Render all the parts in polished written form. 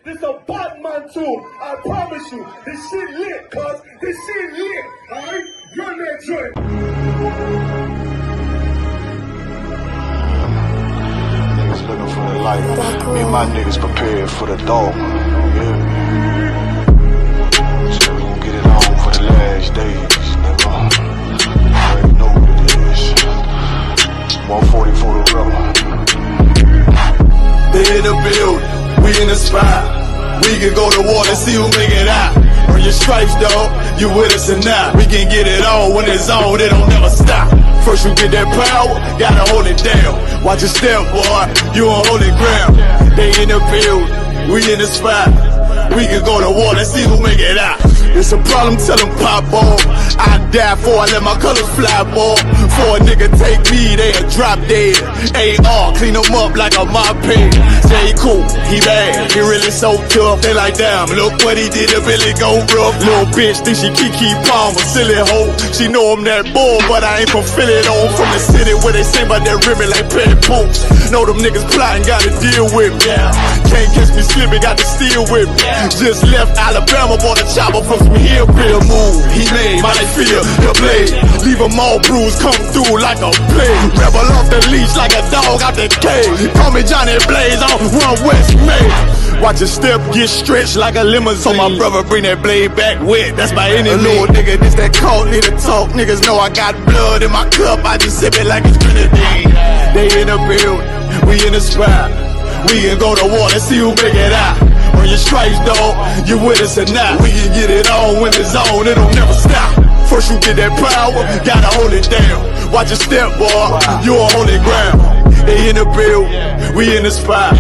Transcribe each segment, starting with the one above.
This a Batman tool. I promise you. This shit lit, cuz. This shit lit. Alright? Run that joint. Niggas looking for the light. Me and my niggas prepared for the dog. Yeah. So we gon' get it on for the last days, nigga. You already know what it is. 140 for the rubber. They in the building, we in the spot. We can go to war and see who make it out. Earn your stripes, dog, you with us or not. We can get it on when it's on, it don't never stop. First you get that power, gotta hold it down. Watch your step, boy, you on holy ground. They in the building, we in the spot. We can go to war, let's see who make it out. It's a problem, tell them pop ball. I die for I let my colors fly, ball. For a nigga take me, they'll drop dead. AR, clean them up like a mop head. Say he cool, he bad, he really so tough. They like, damn, look what he did to Billy go rough. Little bitch think she Kiki Palmer, silly hoe. She know I'm that bull, but I ain't from Philly though. From the city where they say about that ribbon like pet poops. Know them niggas plotting, gotta deal with me. Can't catch me slipping, got to steal with me. Just left Alabama, bought a chopper from some hillbilly move. He made my feel the blade. Leave them all bruised, come through like a plague. Rebel off the leash like a dog out the cage. Call me Johnny Blaze on Run West May. Watch your step get stretched like a limousine. So my brother bring that blade back wet, that's my enemy. A little nigga, this that cold, need to talk. Niggas know I got blood in my cup, I just sip it like it's grenadine. They in the building, we in the spot. We can go to war, let's see who make it out. Earn your stripes, dog, you with us or not. We can get it on when it's on, it don't never stop. First you get that power, gotta hold it down. Watch your step, boy, you on holy ground. They in the building, we in the spot.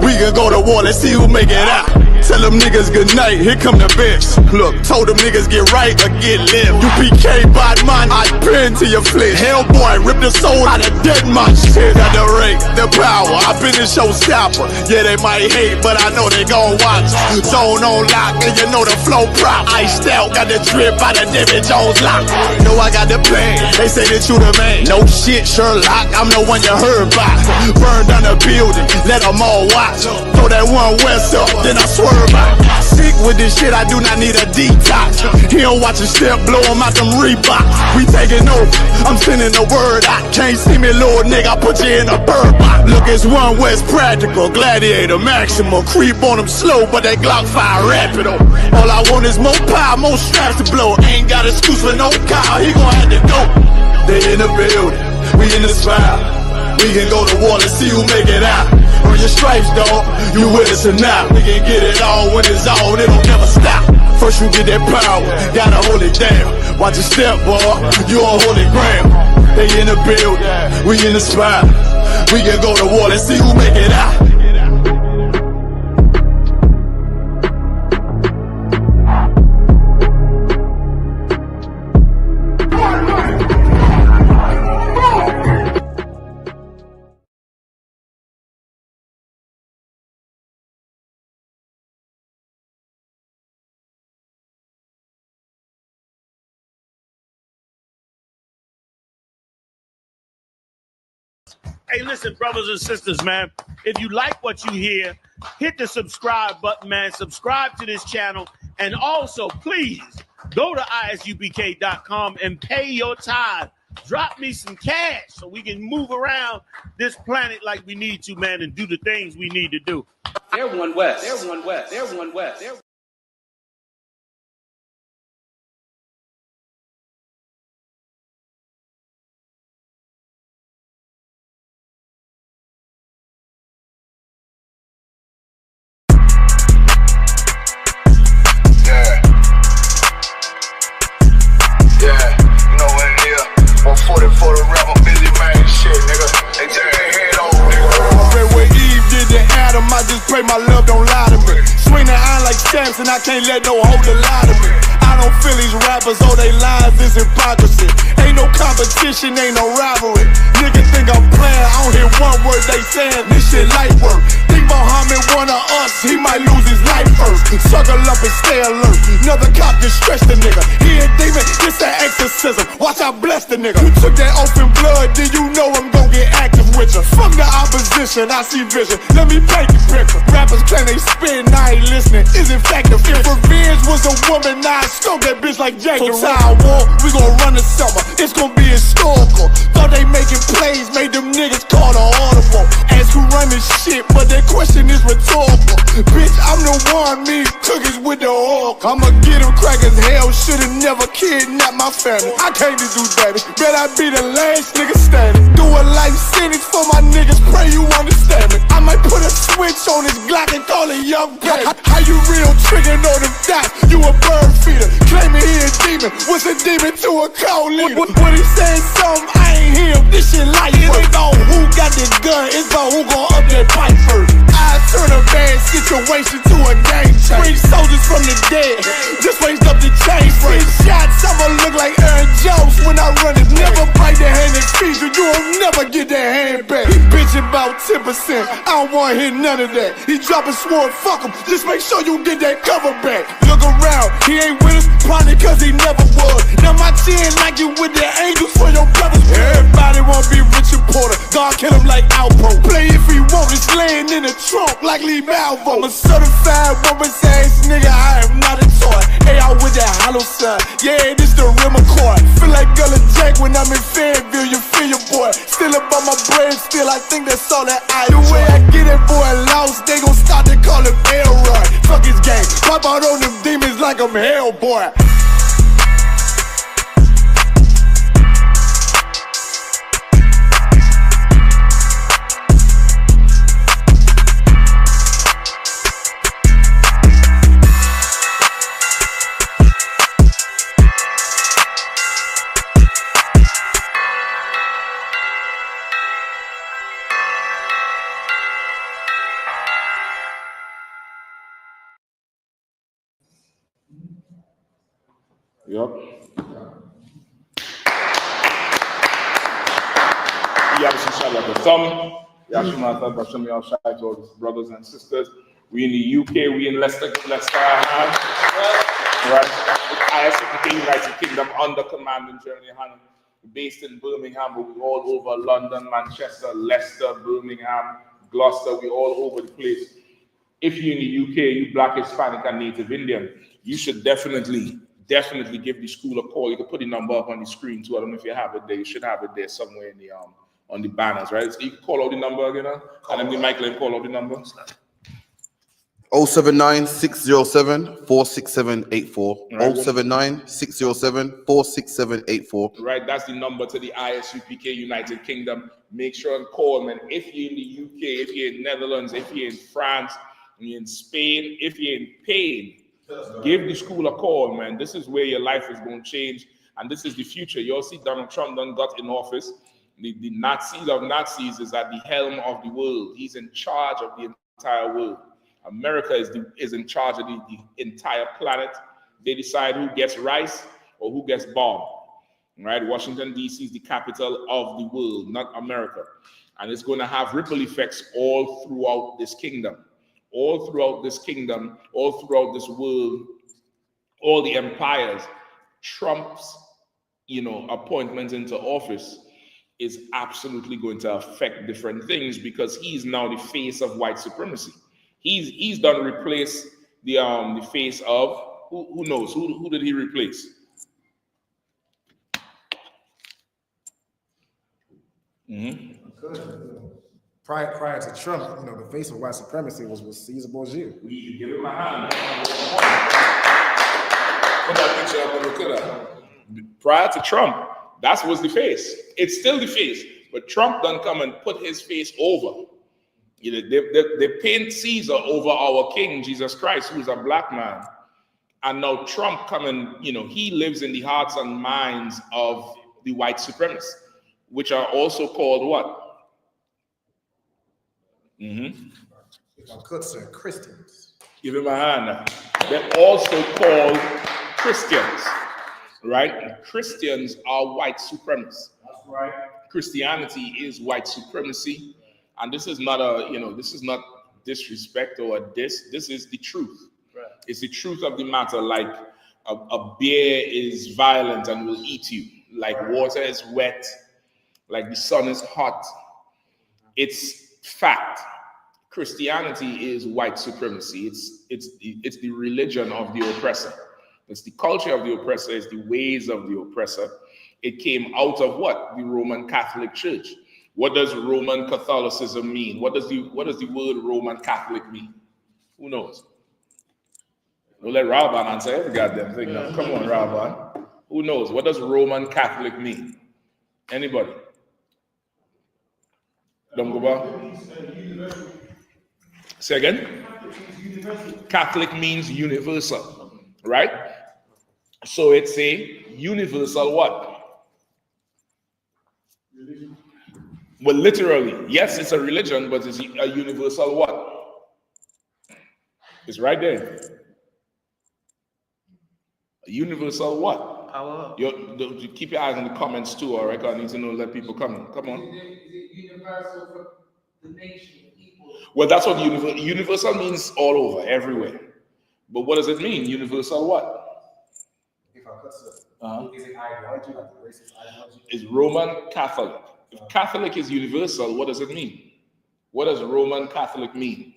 We can go to war, let's see who make it out. Tell them niggas good night, here come the best. Look, told them niggas get right or get left. U.P.K, bad man, I pin to your flesh. Hellboy, rip the soul out of dead man shit. Got the rate, the power, I been the showstopper. Yeah, they might hate, but I know they gon' watch. Zone on lock, and you know the flow prop. Iced out, got the drip out of David Jones lock. Know I got the plan, they say that you the man. No shit, Sherlock, I'm the one you heard about. Burn down the building, let them all watch. Throw that one west up, then I swerve out. Sick with this shit, I do not need a detox. He don't watch a step, blow him out them Reeboks. We taking over, I'm sending the word out. Can't see me, little nigga, I put you in a bird box. Look, it's One West Practical, Gladiator, Maximum. Creep on them slow, but that Glock fire rapido. All I want is more power, more straps to blow. Ain't got excuse for no car, he gon' have to go. They in the building, we in the spot. We can go to war, let's see who make it out. Earn your stripes, dog, you with us or not. We can get it on when it's on, it don't never stop. First you get that power, gotta hold it down. Watch your step, boy, you on holy ground. They in the building, we in the spot. We can go to war, let's see who make it out. Hey, listen, brothers and sisters, man, if you like what you hear, hit the subscribe button, man. Subscribe to this channel. And also, please, go to ISUPK.com and pay your tithe. Drop me some cash so we can move around this planet like we need to, man, and do the things we need to do. They're One West. They're One West. They're One West. They're I just pray my love don't lie to me. Swing the iron like stamps and I can't let no holder lie to me. I don't feel these rappers, oh they lies is hypocrisy. Ain't no competition, ain't no rivalry. Niggas think I'm playing, I don't hear one word they saying. This shit light work. Think Muhammad one of us, he might lose his life first. Suckle up and stay alert. Another cop just stretch the nigga. He a demon, this that exorcism. Watch I bless the nigga. You took that oath in blood, then you know I'm gon' get active with richer. Fuck the opposition, I see vision. Let me paint the picture. Rappers claim they spit and I ain't listening. Is it fact if revenge was a woman, now I stroke that bitch like Jake. So time war, we gon' run the summer. It's gon' be historical. Thought they making plays, made them niggas call the audible. Ask who run this shit, but that question is rhetorical. Bitch, I'm the one, me cookies with the oil. I'ma get them crackers, hell, should've never kidnapped my family. I came to do damage, bet I be the last nigga standing. Do a life sentence for my niggas, pray you understand me. I might put a switch on this Glock and call it young baby. How you real trigger know them dots? You a bird feeder, claiming he a demon. What's a demon to a cold leader? When he said something, I ain't hear him. This shit light. It ain't on who got the gun, it's about who gon' up that pipe first. I turn a bad situation to a game changer. Bring soldiers from the dead, just raised up the chain. Free shots, I'ma look like Aaron Jones when I run it. Never bite the hand and feed you, you'll never get that hand back. He bitchin' about 10%, I don't wanna hear none of that. He dropping sword, fuck him, just make sure you get that cover back. Look around, he ain't with us, probably cause he never was. Now my chin like you with the angels for your brothers. Everybody wanna be Richard Porter, God kill him like Alpo. Play if he want, it's laying in the trunk like Lee Malvo. I'm a certified woman's ass nigga, I am not a toy. Hey, out with that hollow side, yeah, this the real McCoy. Feel like Gullah Jack when I'm in Fayetteville, you feel your boy. Still up on my brain, still I think that's all that I do. The way I get that boy lost, they gon' start to call him Elroy. Fuck his game, pop out on them demons like I'm Hellboy. Yep. Yahweh Shabbat Shalom. Yahshua Hashem Yahshai to all his brothers and sisters. We in the UK, we in Leicester, right? I.S.U.P.K, United Kingdom, under command in Germany, based in Birmingham, but we all over London, Manchester, Leicester, Birmingham, Gloucester, we all over the place. If you're in the UK, you Black, Hispanic, and Native Indian, you should definitely give the school a call. You can put the number up on the screen too. I don't know if you have it there. You should have it there somewhere in the on the banners, right? So you can call out the number again, and then Michael call out the number. 079-607-46784. Right. 079-607-46784. Right, that's the number to the I.S.U.P.K United Kingdom. Make sure and call, man. If you're in the UK, if you're in Netherlands, if you're in France, if you're in Spain, if you're in Spain, give the school a call, man. This is where your life is going to change, and this is the future. You all see Donald Trump done got in office. The Nazis of Nazis is at the helm of the world. He's in charge of the entire world. America is in charge of the entire planet. They decide who gets rice or who gets bombed. Right? Washington, D.C. is the capital of the world, not America. And it's going to have ripple effects all throughout this kingdom. All throughout this kingdom, all throughout this world, all the empires. Trump's, appointment into office is absolutely going to affect different things because he's now the face of white supremacy. He's done replace the face of who knows who did he replace? Prior to Trump, the face of white supremacy was Caesar Borgia. We give him a hand. Put that picture up and look at that. Prior to Trump, that was the face. It's still the face, but Trump done come and put his face over. They paint Caesar over our King Jesus Christ, who's a black man, and now Trump come and he lives in the hearts and minds of the white supremacists, which are also called what? If I could say Christians. Give him a hand. They're also called Christians, right? And Christians are white supremacists. That's right. Christianity is white supremacy, and this is not this is not disrespect or a diss. This is the truth. Right. It's the truth of the matter. Like a bear is violent and will eat you. Like water is wet. Like the sun is hot. It's fact. Christianity is white supremacy. It's the religion of the oppressor. It's the culture of the oppressor. It's the ways of the oppressor. It came out of what? The Roman Catholic Church. What does Roman Catholicism mean? What does the word Roman Catholic mean? Who knows? We'll let Rabban answer every goddamn thing now. Come on, Rabban. Who knows? What does Roman Catholic mean? Anybody? Don't go back. Say again? Catholic means universal, right? So it's a universal what? Well, literally, yes, it's a religion, but it's a universal what? It's right there. A universal what? Power. You keep your eyes on the comments too, all right? I need to know, let people come in. Come on. Is it universal for the nation, people? Well, that's what universal means, all over, everywhere. But what does it mean? Universal what? If I could say, is it ideology, like the racist ideology? It's Roman Catholic. If Catholic is universal, what does it mean? What does Roman Catholic mean?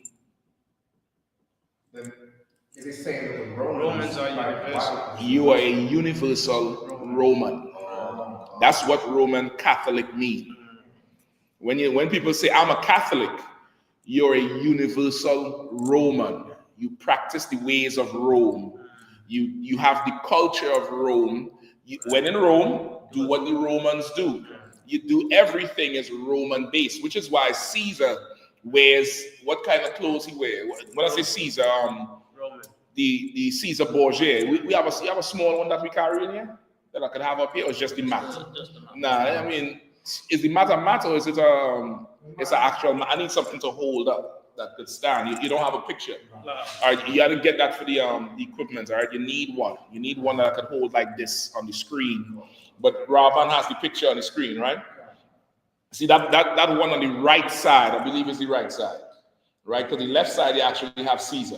Then is it saying that the Romans are universal? You are a universal Roman. That's what Roman Catholic means. When people say, I'm a Catholic, you're a universal Roman. You practice the ways of Rome. You have the culture of Rome. When in Rome, do what the Romans do. You do everything as Roman based, which is why Caesar wears what kind of clothes he wears. When I say Caesar, Roman. The Caesar Borgia. We have a small one that we carry in here that I could have up here, or is just the mat? Nah, I mean, is the mat or is it it's an actual mat? I need something to hold up that could stand. You don't have a picture. No. All right, you got to get that for the equipment. All right, you need one. You need one that I could hold like this on the screen. But Rabban has the picture on the screen, right? See that one on the right side, I believe is the right side, right? Because the left side you actually have Caesar.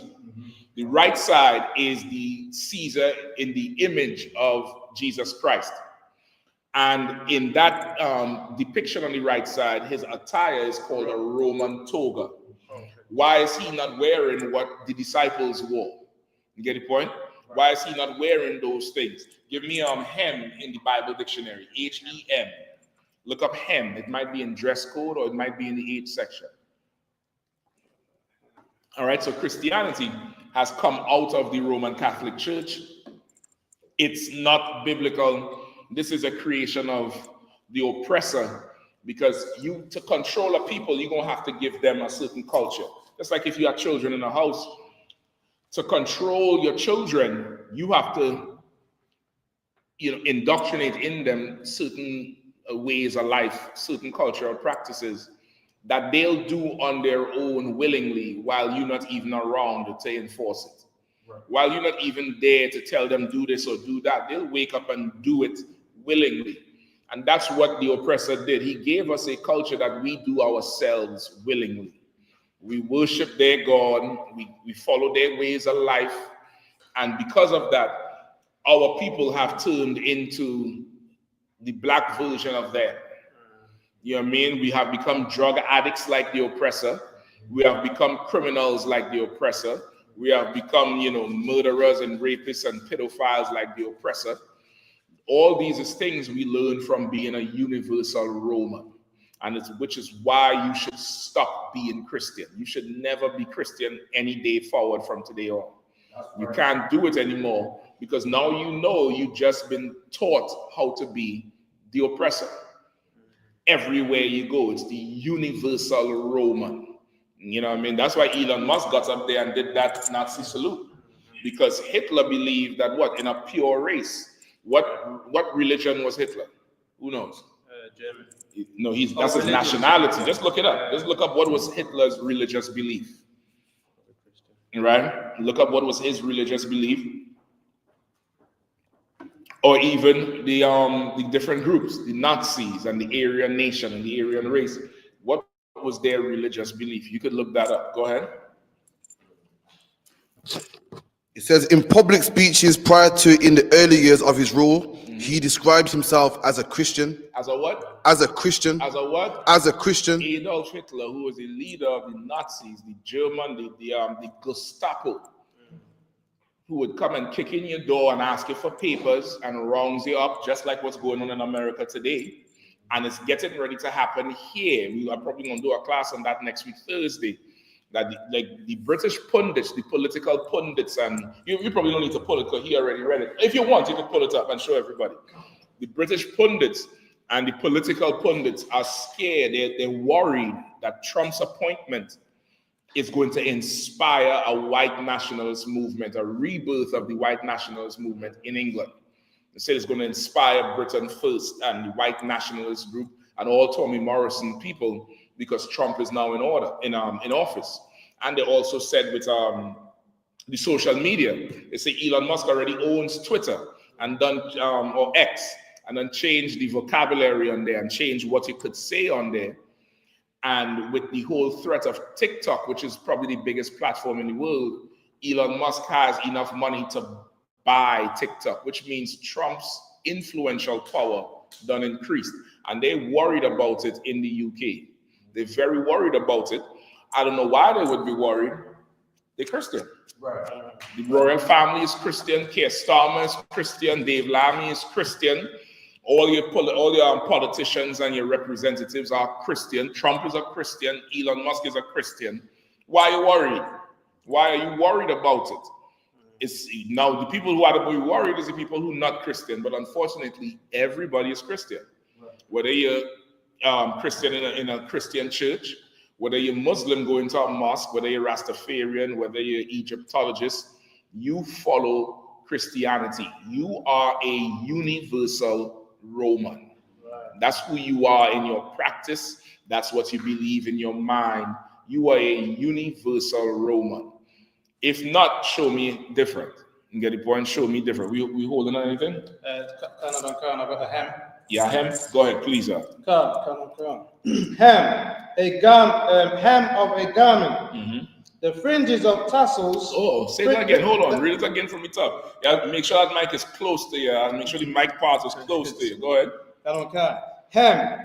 The right side is the Caesar in the image of Jesus Christ. And in that depiction on the right side, his attire is called a Roman toga. Why is he not wearing what the disciples wore? You get the point? Why is he not wearing those things? Give me hem in the Bible dictionary, H-E-M. Look up hem. It might be in dress code or it might be in the H section. All right, so Christianity has come out of the Roman Catholic Church. It's not biblical. This is a creation of the oppressor, because to control a people, you're going to have to give them a certain culture. Just like if you have children in a house, to control your children, you have to indoctrinate in them certain ways of life, certain cultural practices that they'll do on their own willingly while you're not even around to enforce it. Right. While you're not even there to tell them do this or do that, they'll wake up and do it willingly. And that's what the oppressor did. He gave us a culture that we do ourselves willingly. We worship their God, we follow their ways of life, and because of that, our people have turned into the black version of them. You know what I mean? We have become drug addicts like the oppressor. We have become criminals like the oppressor. We have become, murderers and rapists and pedophiles like the oppressor. All these is things we learn from being a universal Roman. And which is why you should stop being Christian. You should never be Christian any day forward from today on. You can't do it anymore, because now you've just been taught how to be the oppressor. Everywhere you go, it's the universal Roman. You know what I mean? That's why Elon Musk got up there and did that Nazi salute, because Hitler believed that in a pure race. What religion was Hitler? Who knows? German. No, that's his nationality. Just look it up. Just look up what was Hitler's religious belief. Right? Look up what was his religious belief. Or even the different groups, the Nazis and the Aryan nation and the Aryan race. What was their religious belief? You could look that up. Go ahead. It says in public speeches prior to in the early years of his rule, He describes himself as a Christian. As a what? As a Christian. As a what? As a Christian. Adolf Hitler, who was the leader of the Nazis, the German, the Gestapo, who would come and kick in your door and ask you for papers and rounds you up, just like what's going on in America today. And it's getting ready to happen here. We are probably going to do a class on that next week, Thursday. That the British pundits, the political pundits, and you probably don't need to pull it because he already read it. If you want, you can pull it up and show everybody. The British pundits and the political pundits are scared. They're worried that Trump's appointment is going to inspire a white nationalist movement, a rebirth of the white nationalist movement in England. They say it's going to inspire Britain first and the white nationalist group and all Tommy Morrison people, because Trump is now in office. And they also said with the social media, they say Elon Musk already owns Twitter and done or X, and then changed the vocabulary on there and changed what you could say on there. And with the whole threat of TikTok, which is probably the biggest platform in the world, Elon Musk has enough money to buy TikTok, which means Trump's influential power done increased. And they're worried about it in the UK. They're very worried about it. I don't know why they would be worried. They're Christian. Right. The royal family is Christian. Keir Starmer is Christian. Dave Lammy is Christian. All your politicians and your representatives are Christian. Trump is a Christian. Elon Musk is a Christian. Why are you worried? Why are you worried about it? It's now the people who are to be worried is the people who are not Christian. But unfortunately, everybody is Christian. Whether you're Christian in a Christian church, whether you're Muslim going to a mosque, whether you're Rastafarian, whether you're Egyptologist, you follow Christianity. You are a universal Roman. That's who you are in your practice. That's what you believe in your mind. You are a universal Roman. If not, show me different. You get the point? Show me different. We holding on anything? Yeah, hem. Go ahead, please. Hem of a garment. Mm-hmm. The fringes of tassels. Oh, say that again. Hold on. Read it again from the top. Yeah, make sure that mic is close to you. And make sure the mic part is close to you. Go ahead. Hem.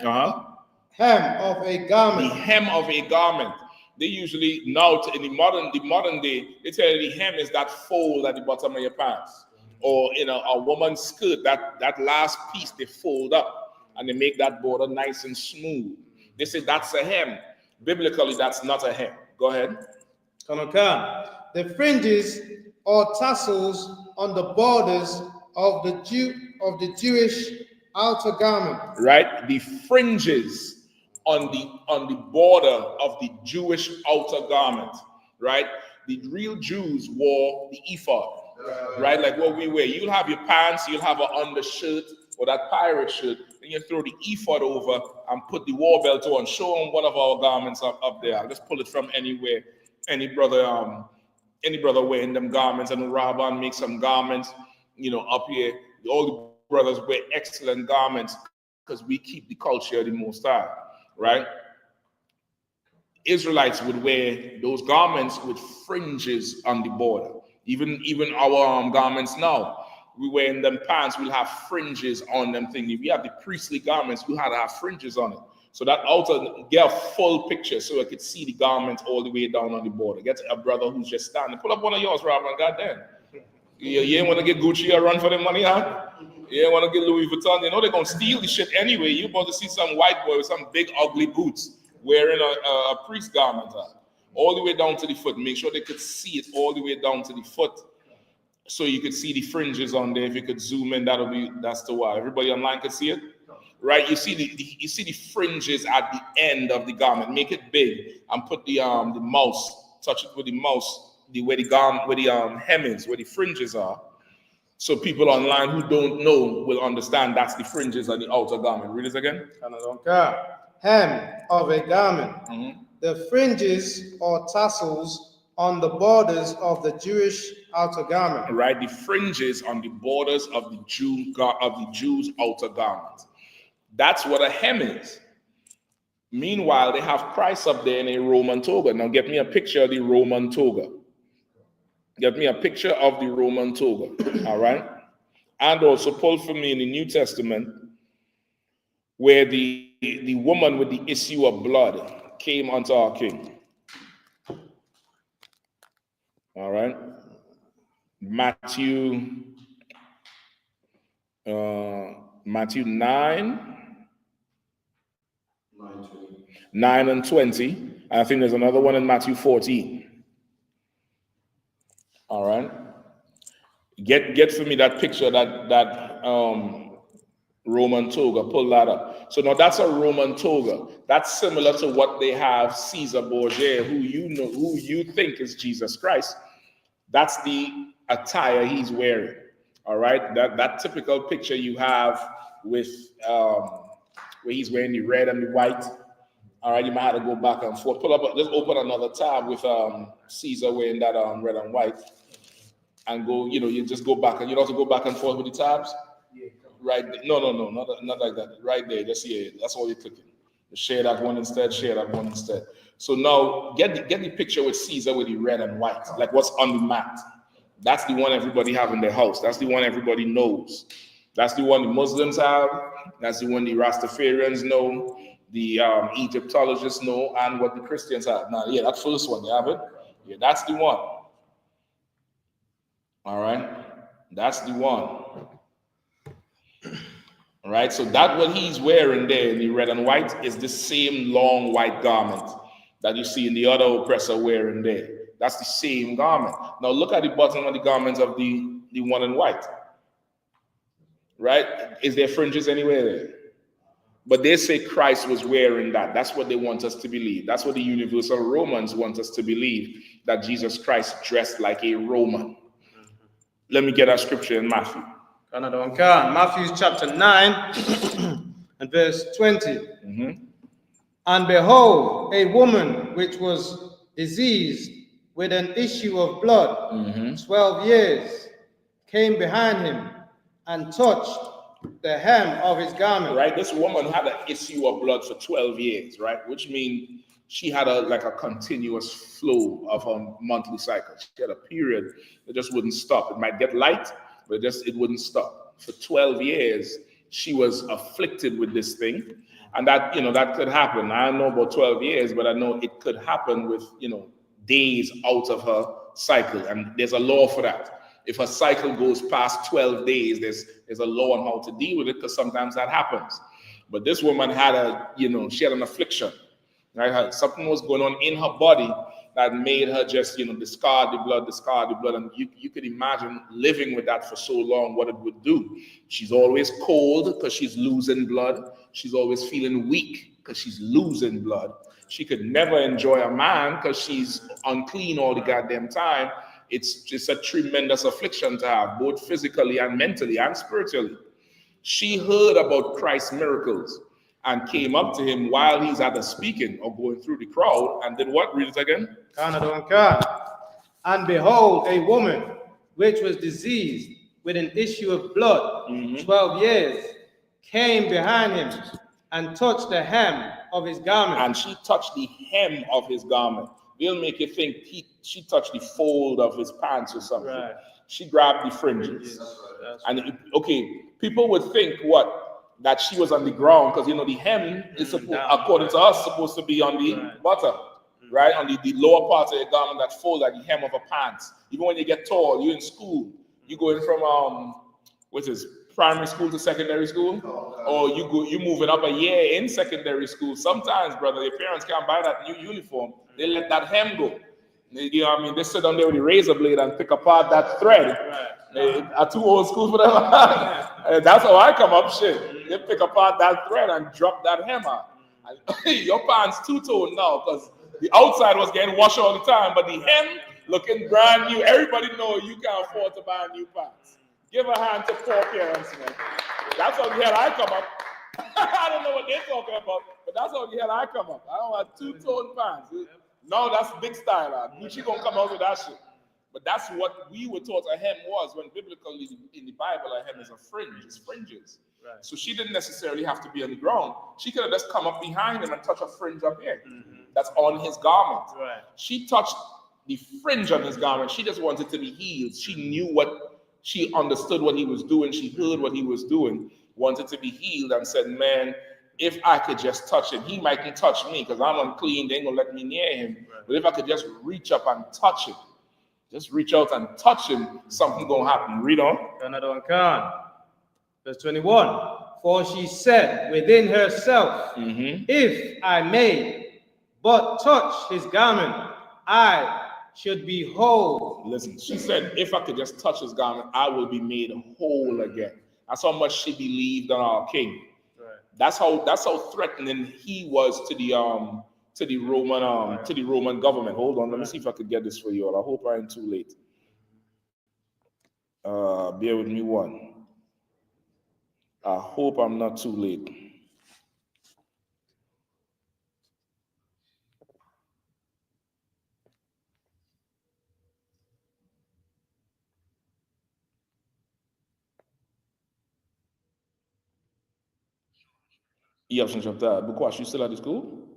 Hem of a garment. The hem of a garment. They usually now in the modern day, they tell you the hem is that fold at the bottom of your pants, or a woman's skirt, that last piece they fold up and they make that border nice and smooth. They say that's a hem. Biblically, that's not a hem. Go ahead. The fringes or tassels on the borders of the Jewish outer garment. Right, the fringes on the border of the Jewish outer garment, right? The real Jews wore the ephod, right? Like what we wear. You'll have your pants, you'll have an undershirt or that pirate shirt, and you throw the ephod over and put the war belt on. Show them one of our garments up there. I'll just pull it from anywhere. Any brother wearing them garments, and Rabban make some garments, up here. All the brothers wear excellent garments because we keep the culture of the Most High. Right? Israelites would wear those garments with fringes on the border. Even our garments now, we wear in them pants, we'll have fringes on them thing. If we have the priestly garments, we had to have fringes on it. So that outer, get a full picture so I could see the garment all the way down on the border. Get a brother who's just standing. Pull up one of yours, Robin. Goddamn. You ain't want to get Gucci or run for the money, huh? You ain't want to get Louis Vuitton. They're going to steal the shit anyway. You're about to see some white boy with some big ugly boots wearing a priest garment, all the way down to the foot. Make sure they could see it all the way down to the foot, so you could see the fringes on there. If you could zoom in, that's the why. Everybody online could see it, right? You see the fringes at the end of the garment. Make it big and put the mouse. Touch it with the mouse. Where the hem is, where the fringes are, so people online who don't know will understand that's the fringes on the outer garment. Read it again. Hem of a garment. Mm-hmm. The fringes or tassels on the borders of the Jewish outer garment. Right, the fringes on the borders of the Jews' outer garment. That's what a hem is. Meanwhile, they have Christ up there in a Roman toga. Now, get me a picture of the Roman toga. Get me a picture of the Roman toga, all right? And also pull for me in the New Testament where the woman with the issue of blood came unto our King. All right. Matthew 9 and 20. I think there's another one in Matthew 14. All right. Get for me that picture, that Roman toga. Pull that up. So now that's a Roman toga. That's similar to what they have Caesar Borgia, who you think is Jesus Christ. That's the attire he's wearing. All right. That typical picture you have with where he's wearing the red and the white. All right, you might have to go back and forth. Pull up, just open another tab with Caesar wearing that red and white, and go. You just go back, and you don't have to go back and forth with the tabs. Yeah. Right? No, not like that. Right there, just here. That's all you're clicking. Share that one instead. Share that one instead. So now get the picture with Caesar with the red and white, like what's on the mat. That's the one everybody have in their house. That's the one everybody knows. That's the one the Muslims have. That's the one the Rastafarians know. The Egyptologists know, and what the Christians have. Now, yeah, that first one, you have it? Yeah, that's the one. All right? That's the one. All right, so that what he's wearing there in the red and white is the same long white garment that you see in the other oppressor wearing there. That's the same garment. Now, look at the bottom of the garments of the one in white. Right? Is there fringes anywhere there? But they say Christ was wearing that. That's what they want us to believe. That's what the Universal Romans want us to believe, that Jesus Christ dressed like a Roman. Let me get that scripture in Matthew. Matthew chapter 9 and verse 20. And behold, a woman which was diseased with an issue of blood 12 years came behind him and touched the hem of his garment. Right, this woman had an issue of blood for 12 years, right? Which means she had a continuous flow of her monthly cycle. She had a period that just wouldn't stop. It might get light, but it wouldn't stop. For 12 years, she was afflicted with this thing. And that could happen. I don't know about 12 years, but I know it could happen with, days out of her cycle. And there's a law for that. If a cycle goes past 12 days, there's a law on how to deal with it, because sometimes that happens. But this woman had she had an affliction, right? Something was going on in her body that made her just, discard the blood. And you could imagine living with that for so long, what it would do. She's always cold because she's losing blood. She's always feeling weak because she's losing blood. She could never enjoy a man because she's unclean all the goddamn time. It's just a tremendous affliction to have, both physically and mentally and spiritually. She heard about Christ's miracles and came up to him while he's either speaking or going through the crowd, and did what? Read it again. And behold, a woman which was diseased with an issue of blood 12 years came behind him and touched the hem of his garment. And she touched the hem of his garment. They'll make you think she touched the fold of his pants or something. Right. She grabbed the fringes. And people would think that she was on the ground, because the hem is according to us supposed to be on the bottom, right? On the lower part of the garment that folds like the hem of a pants. Even when you get tall, you're in school, you go in from primary school to secondary school, or you moving up a year in secondary school. Sometimes, brother, your parents can't buy that new uniform. They let that hem go. You know what I mean? They sit down there with a razor blade and pick apart that thread. They are too old school for them. That's how I come up. Shit, they pick apart that thread and drop that hem out. Your pants two-tone now, because the outside was getting washed all the time, but the hem looking brand new. Everybody know you can't afford to buy new pants. Give a hand to poor parents, man. That's how the hell I come up. I don't know what they're talking about, but that's how the hell I come up. I don't have two-tone pants. No, that's big style. Gucci gonna come out with that shit. But that's what we were taught a hem was, when biblically in the Bible a hem is a fringe. It's fringes. Right. So she didn't necessarily have to be on the ground. She could have just come up behind him and touch a fringe up here. That's on his garment. Right. She touched the fringe on his garment. She just wanted to be healed. She knew what she understood what he was doing, she heard what he was doing, wanted to be healed, and said, man, if I could just touch him, he mightn't touch me because I'm unclean, they ain't gonna let me near him. But if I could just reach up and touch him, just reach out and touch him, something gonna happen. Read on. Another one can. Verse 21. For she said within herself, if I may but touch his garment, I should be whole. Listen, she said, if I could just touch his garment, I will be made whole again. That's how much she believed in our King. Right. That's how threatening he was to the Roman government. Hold on, let me see if I could get this for you all. I hope I ain't too late. Bear with me one. I hope I'm not too late. I.S.U.P.K. Bukwash, you still at the school?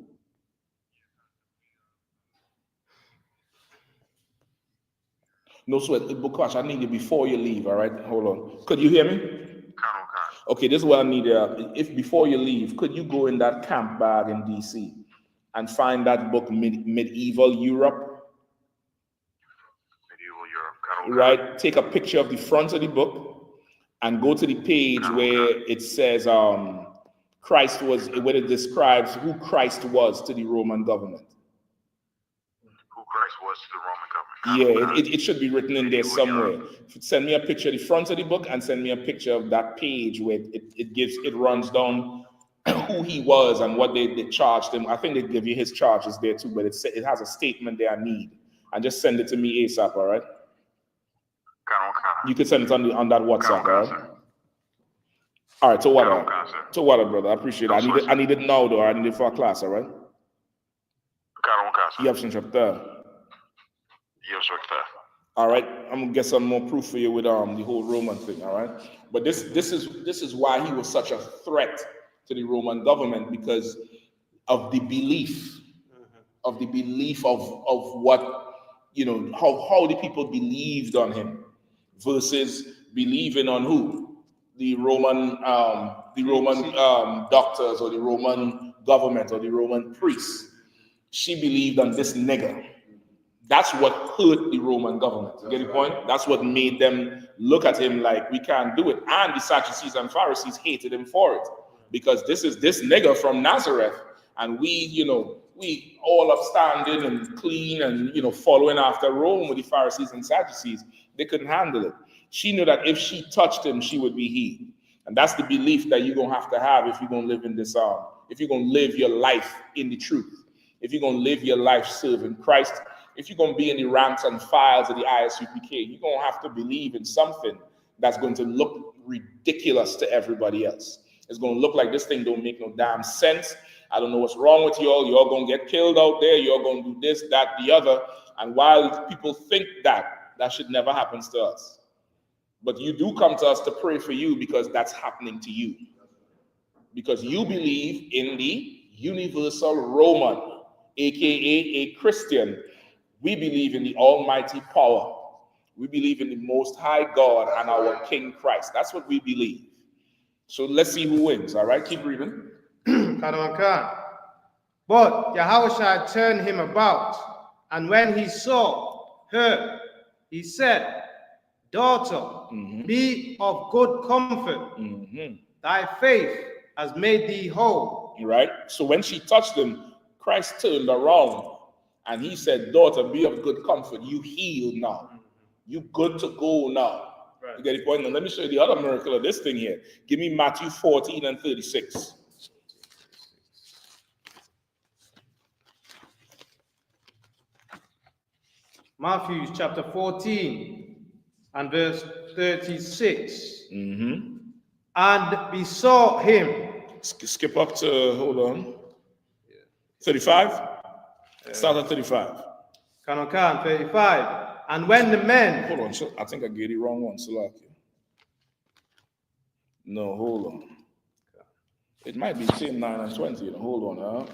No sweat. Bukwash, I need you before you leave, all right? Hold on. Could you hear me? Okay, this is what I need. If before you leave, could you go in that camp bag in DC and find that book, Medieval Europe? Right? Take a picture of the front of the book and go to the page where it says Christ was, where it describes who Christ was to the Roman government. Who Christ was to the Roman government. Yeah, it should be written in there somewhere. Send me a picture of the front of the book and send me a picture of that page where it runs down who he was and what they charged him. I think they give you his charges there too, but it has a statement there I need. And just send it to me ASAP, all right? You could send it on that WhatsApp, all right? All right, so what, brother? I appreciate it. I need it now, though. I need it for a class, all right? I.S.U.P.K. All right, I'm gonna get some more proof for you with the whole Roman thing, all right? But this is why he was such a threat to the Roman government, because of the belief, of what, you know, how the people believed on him versus believing on who? The Roman doctors or the Roman government or the Roman priests. She believed on this nigger. That's what hurt the Roman government. You get the point? That's what made them look at him like, we can't do it. And the Sadducees and Pharisees hated him for it, because this is this nigger from Nazareth, and we all upstanding and clean and, following after Rome with the Pharisees and Sadducees. They couldn't handle it. She knew that if she touched him, she would be healed. And that's the belief that you're going to have if you're going to live in this, if you're going to live your life in the truth, if you're going to live your life serving Christ, if you're going to be in the ranks and files of the I.S.U.P.K, you're going to have to believe in something that's going to look ridiculous to everybody else. It's going to look like this thing don't make no damn sense. I don't know what's wrong with y'all. You're going to get killed out there. You're going to do this, that, the other. And while people think that should never happen to us. But you do come to us to pray for you because that's happening to you. Because you believe in the universal Roman, aka a Christian. We believe in the almighty power. We believe in the most high God and our King Christ. That's what we believe. So let's see who wins, all right? Keep reading. But Yahushua turned him about, and when he saw her, he said, Daughter, be of good comfort. Thy faith has made thee whole. Right? So when she touched him, Christ turned around and he said, Daughter, be of good comfort. You healed now. You good to go now. Right. You get the point? Now let me show you the other miracle of this thing here. Give me Matthew 14 and 36. Matthew chapter 14 and verse 36. And besought him. Skip up to, hold on. 35? Start at 35. Kanokan 35. And when the men. Hold on, I think I gave the wrong one. No, hold on. It might be 10, 9, and 20. Hold on.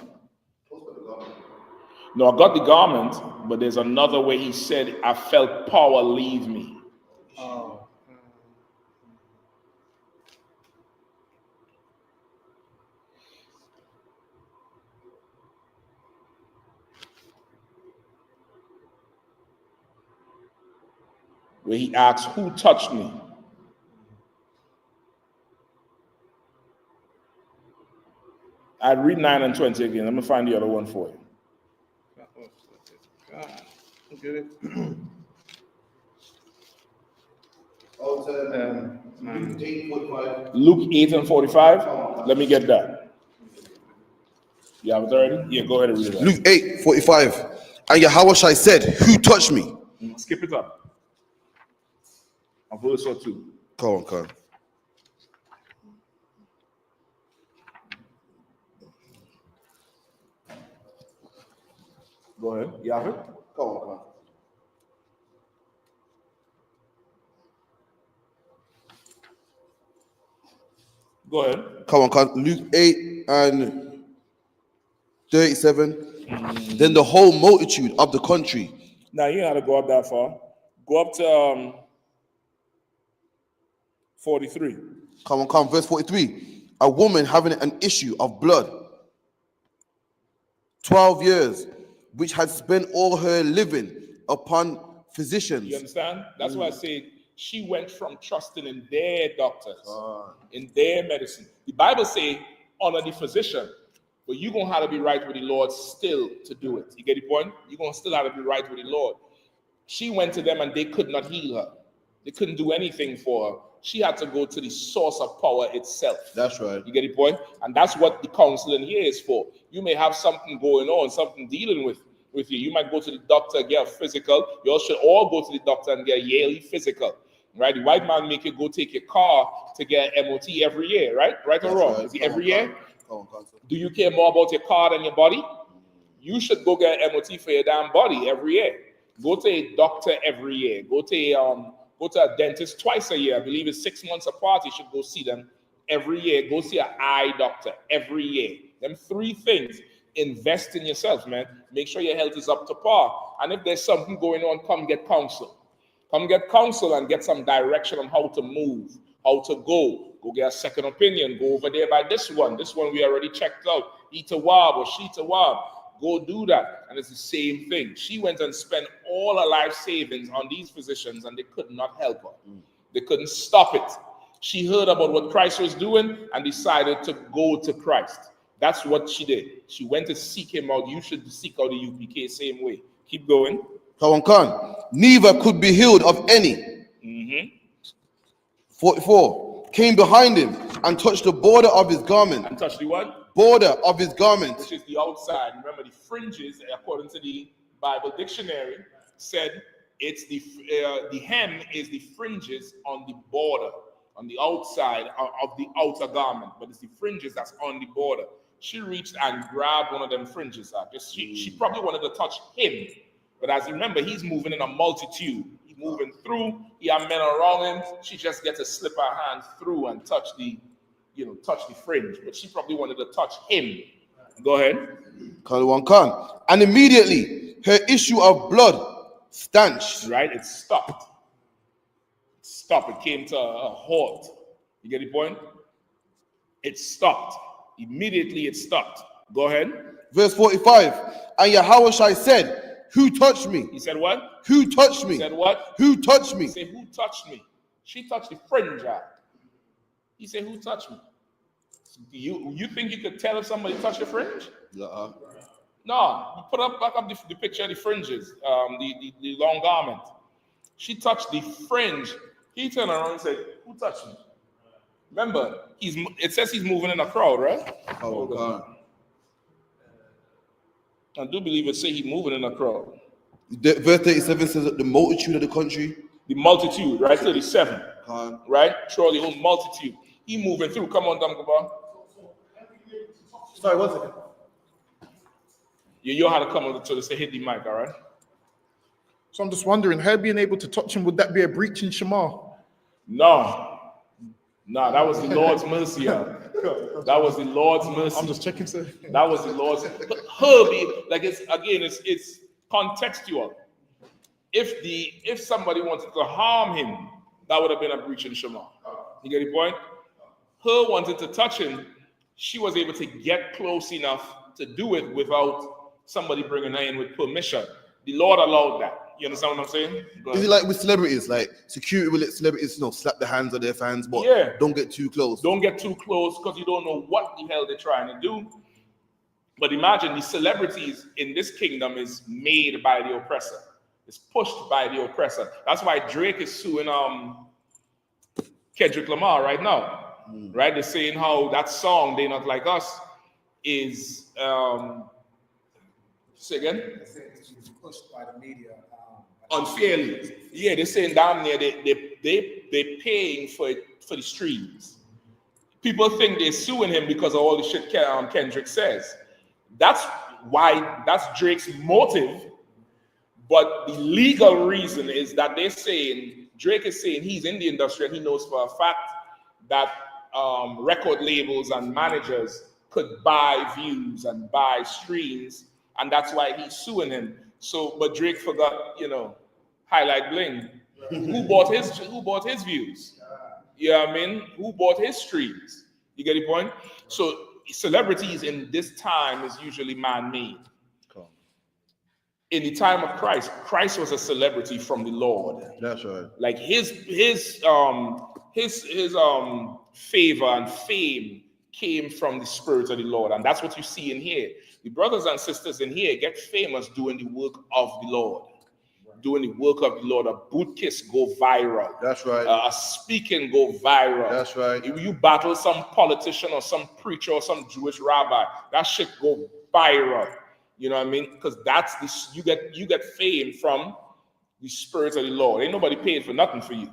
No, I got the garment, but there's another way he said, I felt power leave me. where he asks, who touched me? I'll read 9 and 20 again. Let me find the other one for you. Get it? Luke 8 and 45. Let me get that. You have it already? Yeah, go ahead and read it. Luke 8:45. And Yahushua said, who touched me? Skip it up. A verse or two. Come on. Go ahead. You have it? Come on. Go ahead. Come on. Luke 8 and 37. Then the whole multitude of the country. Now, you got to go up that far. Go up to 43. Come on. Verse 43. A woman having an issue of blood, 12 years, which had spent all her living upon physicians. You understand? That's why I say she went from trusting in their doctors, in their medicine. The Bible says, honor the physician, but you're going to have to be right with the Lord still to do it. You get the point? You're going to still have to be right with the Lord. She went to them and they could not heal her. They couldn't do anything for her. She had to go to the source of power itself. That's right. You get the point? And that's what the counseling here is for. You may have something going on, something dealing with you. You might go to the doctor, get a physical. You all should all go to the doctor and get a yearly physical. Right? The white man make you go take your car to get MOT every year, right? Right or wrong? Right. Is it every year? Do you care more about your car than your body? You should go get an MOT for your damn body every year. Go to a doctor every year. Go to a dentist twice a year. I believe it's 6 months apart. You should go see them every year. Go see an eye doctor every year. Them 3 things. Invest in yourself, man. Make sure your health is up to par. And if there's something going on, come get counsel. Come get counsel and get some direction on how to move, how to go. Go get a second opinion. Go over there by this one. This one we already checked out. Itawab or Shitawab. Go do that. And it's the same thing. She went and spent all her life savings on these physicians and they could not help her. They couldn't stop it. She heard about what Christ was doing and decided to go to Christ. That's what she did. She went to seek him out. You should seek out the UPK same way. Keep going. Neither could be healed of any. 44. Came behind him and touched the border of his garment. And touched the what? Border of his garment. Which is the outside. Remember, the fringes, according to the Bible dictionary, said it's the hem is the fringes on the border, on the outside of the outer garment, but it's the fringes that's on the border. She reached and grabbed one of them fringes. She probably wanted to touch him, but as you remember, he's moving in a multitude. He's moving through. He had men around him. She just gets to slip her hand through and touch the fringe, but she probably wanted to touch him. Go ahead. And immediately her issue of blood stanched. Right, it stopped. It came to a halt. You get the point? It stopped. Immediately it stopped. Go ahead. Verse 45. And Yahushua said, who touched me? He said what? Who touched me? He said what? Who touched me? He said, who touched me? She touched the fringe out. He said, who touched me? You think you could tell if somebody touched your fringe? No. You put back up the picture of the fringes, the long garment. She touched the fringe. He turned around and said, who touched me? Remember, it says he's moving in a crowd, right? Oh, God. I do believe it say he's moving in a crowd. Verse 37 says that the multitude of the country. The multitude, right? 37. Right? Surely the whole multitude. He moving through. Come on, Damgaba. Sorry, 1 second. You had to come on to hit the mic, all right? So I'm just wondering, her being able to touch him, would that be a breach in Shema? No, that was the Lord's mercy. That was the Lord's mercy. I'm just checking, sir. That was the Lord's. But her being, like, it's contextual. If somebody wanted to harm him, that would have been a breach in Shema. You get the point? Her wanted to touch him, she was able to get close enough to do it without somebody bringing her in with permission. The Lord allowed that. You understand what I'm saying? Is it like with celebrities? Like security will let celebrities, slap the hands of their fans, but don't get too close. Don't get too close because you don't know what the hell they're trying to do. But imagine the celebrities in this kingdom is made by the oppressor. It's pushed by the oppressor. That's why Drake is suing Kendrick Lamar right now. Right? They're saying how that song, They Not Like Us, is say again? They're saying it's pushed by the media. Unfairly. Yeah, they're saying down there they're paying for the streams. People think they're suing him because of all the shit Kendrick says. That's Drake's motive. But the legal reason is that they're saying, Drake is saying he's in the industry and he knows for a fact that record labels and managers could buy views and buy streams, and that's why he's suing him. So, but Drake forgot, highlight bling. Who bought his views? You know what I mean? Who bought his streams? You get the point? So celebrities in this time is usually man-made. In the time of Christ was a celebrity from the Lord. That's right. Like his favor and fame came from the Spirit of the Lord, and that's what you see in here. The brothers and sisters in here get famous doing the work of the Lord. Doing the work of the Lord. A boot kiss go viral. That's right. A speaking go viral. That's right. If you battle some politician or some preacher or some Jewish rabbi, that shit go viral. You know what I mean? Because that's this. You get fame from the Spirit of the Lord. Ain't nobody paying for nothing for you.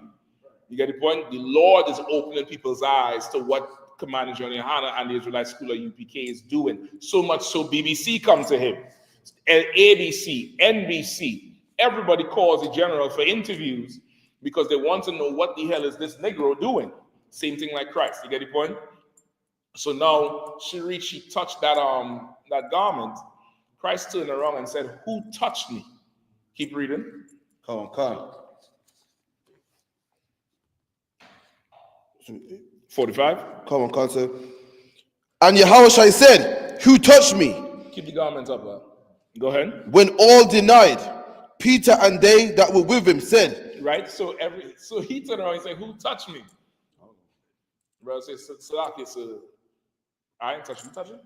You get the point? The Lord is opening people's eyes to what Commander John YAHANNA and the Israelite School of UPK is doing. So much so BBC comes to him. ABC, NBC, everybody calls the general for interviews because they want to know what the hell is this Negro doing. Same thing like Christ. You get the point? So now she touched that garment. Christ turned around and said, "Who touched me?" Keep reading. Come on. 45. Come on, sir. And Yahushua said, "Who touched me?" Keep the garments up. Go ahead. When all denied, Peter and they that were with him said. Right. So he turned around and said, "Who touched me?" Brother says, "Salaki, sir. I ain't touching. You touch it?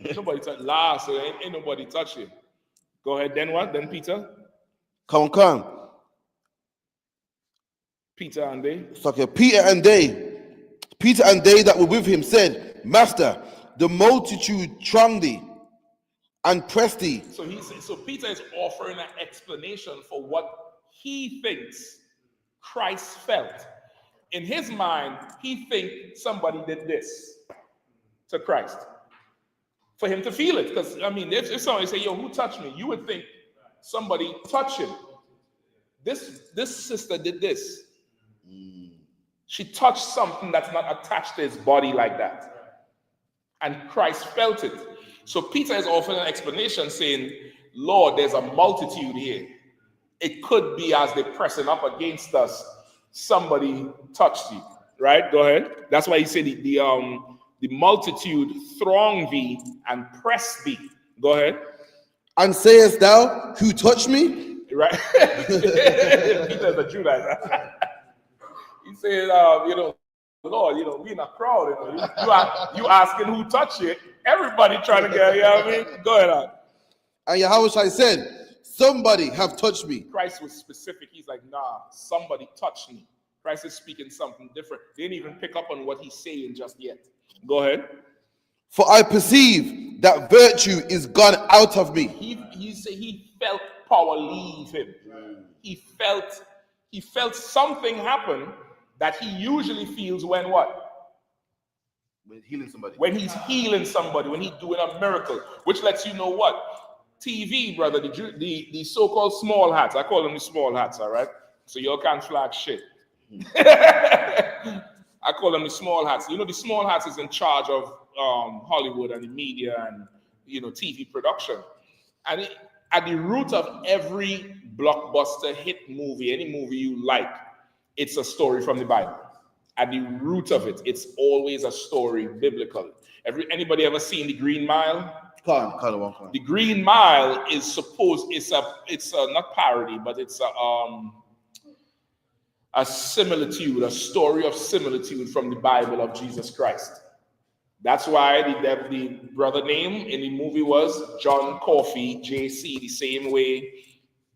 Ain't nobody touch. So ain't nobody touch it." Go ahead. Then what? Then Peter. Come. Peter and they. Okay. Peter and they that were with him said, "Master, the multitude throng thee and press thee." So Peter is offering an explanation for what he thinks Christ felt. In his mind, he thinks somebody did this to Christ for him to feel it. Because if somebody say, "Yo, who touched me?" you would think somebody touched him. This sister did this. She touched something that's not attached to his body like that. And Christ felt it. So Peter is offering an explanation saying, "Lord, there's a multitude here. It could be as they're pressing up against us, somebody touched you." Right? Go ahead. That's why he said the multitude throng thee and press thee. Go ahead. And sayest thou, "Who touched me?" Right? Peter's a Judite. He said, Lord, we in a crowd. You asking who touched you. Everybody trying to get, you know what I mean? Go ahead. And Yahushua said, "Somebody have touched me." Christ was specific. He's like, "Nah, somebody touched me." Christ is speaking something different. They didn't even pick up on what he's saying just yet. Go ahead. "For I perceive that virtue is gone out of me." He felt power leave him. He felt something happen that he usually feels when what? When healing somebody. When he's healing somebody, when he's doing a miracle, which lets you know what? TV, brother, the so-called small hats. I call them the small hats, all right? So y'all can't flag shit. I call them the small hats. The small hats is in charge of Hollywood and the media and TV production. And at the root of every blockbuster hit movie, any movie you like, it's a story from the Bible. At the root of it, it's always a story biblically. Anybody ever seen The Green Mile? The Green Mile is supposed it's a not parody, but it's a similitude, a story of similitude from the Bible of Jesus Christ. That's why the brother name in the movie was John Coffey, JC, the same way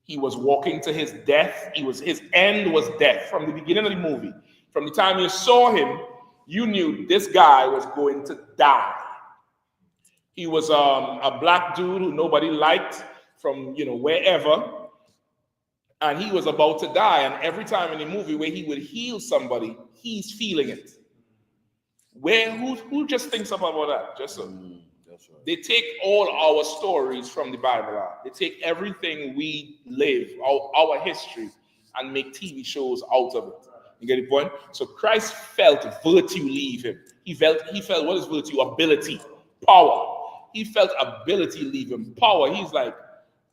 he was walking to his death. His end was death from the beginning of the movie. From the time you saw him, you knew this guy was going to die. He was a black dude who nobody liked from wherever, and he was about to die. And every time in the movie where he would heal somebody, he's feeling it. Who just thinks about that? Just so. That's right. They take all our stories from the Bible out. They take everything we live, our history, and make TV shows out of it. You get the point? So Christ felt virtue leave him. He felt what is virtue? Ability, power. He felt ability leave him, power. He's like,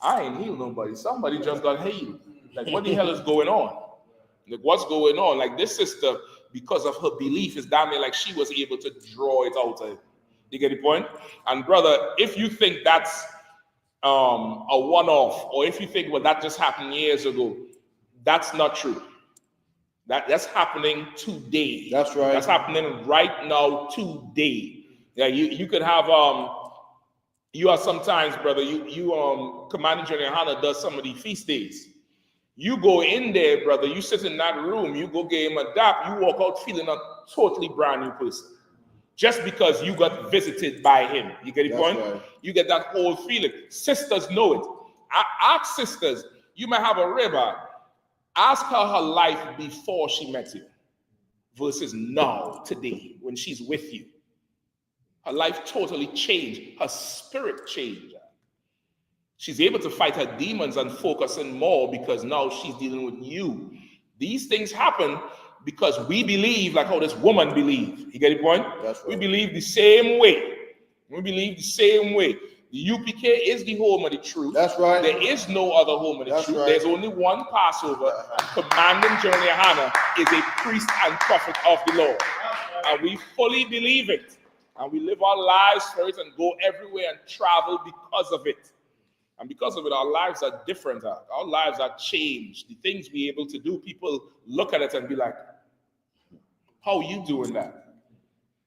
I ain't healed nobody. Somebody just got healed. Like, what the hell is going on? Like, what's going on? Like, this sister, because of her belief, is damn near like she was able to draw it out of him. You get the point? And brother, if you think that's a one-off, or if you think, well, that just happened years ago, that's not true. That's happening today. That's right. That's happening right now today. Yeah, you could have you are sometimes, brother, you Commanding General YAHANNA does some of the feast days. You go in there, brother, you sit in that room, you go get him a dap, you walk out feeling a totally brand new person. Just because you got visited by him. You get the point? Right. You get that whole feeling. Sisters know it. Ask sisters, you might have a river. Ask her life before she met you versus now, today, when she's with you. Her life totally changed. Her spirit changed. She's able to fight her demons and focus in more because now she's dealing with you. These things happen because we believe like how this woman believed. You get the point? That's right. We believe the same way. We believe the same way. The UPK is the home of the truth. That's right. There is no other home of the truth. Right. There's only one Passover. Commanding General YAHANNA is a priest and prophet of the Lord. And we fully believe it. And we live our lives for it and go everywhere and travel because of it. And because of it, our lives are different. Our lives are changed. The things we're able to do, people look at it and be like, how are you doing that?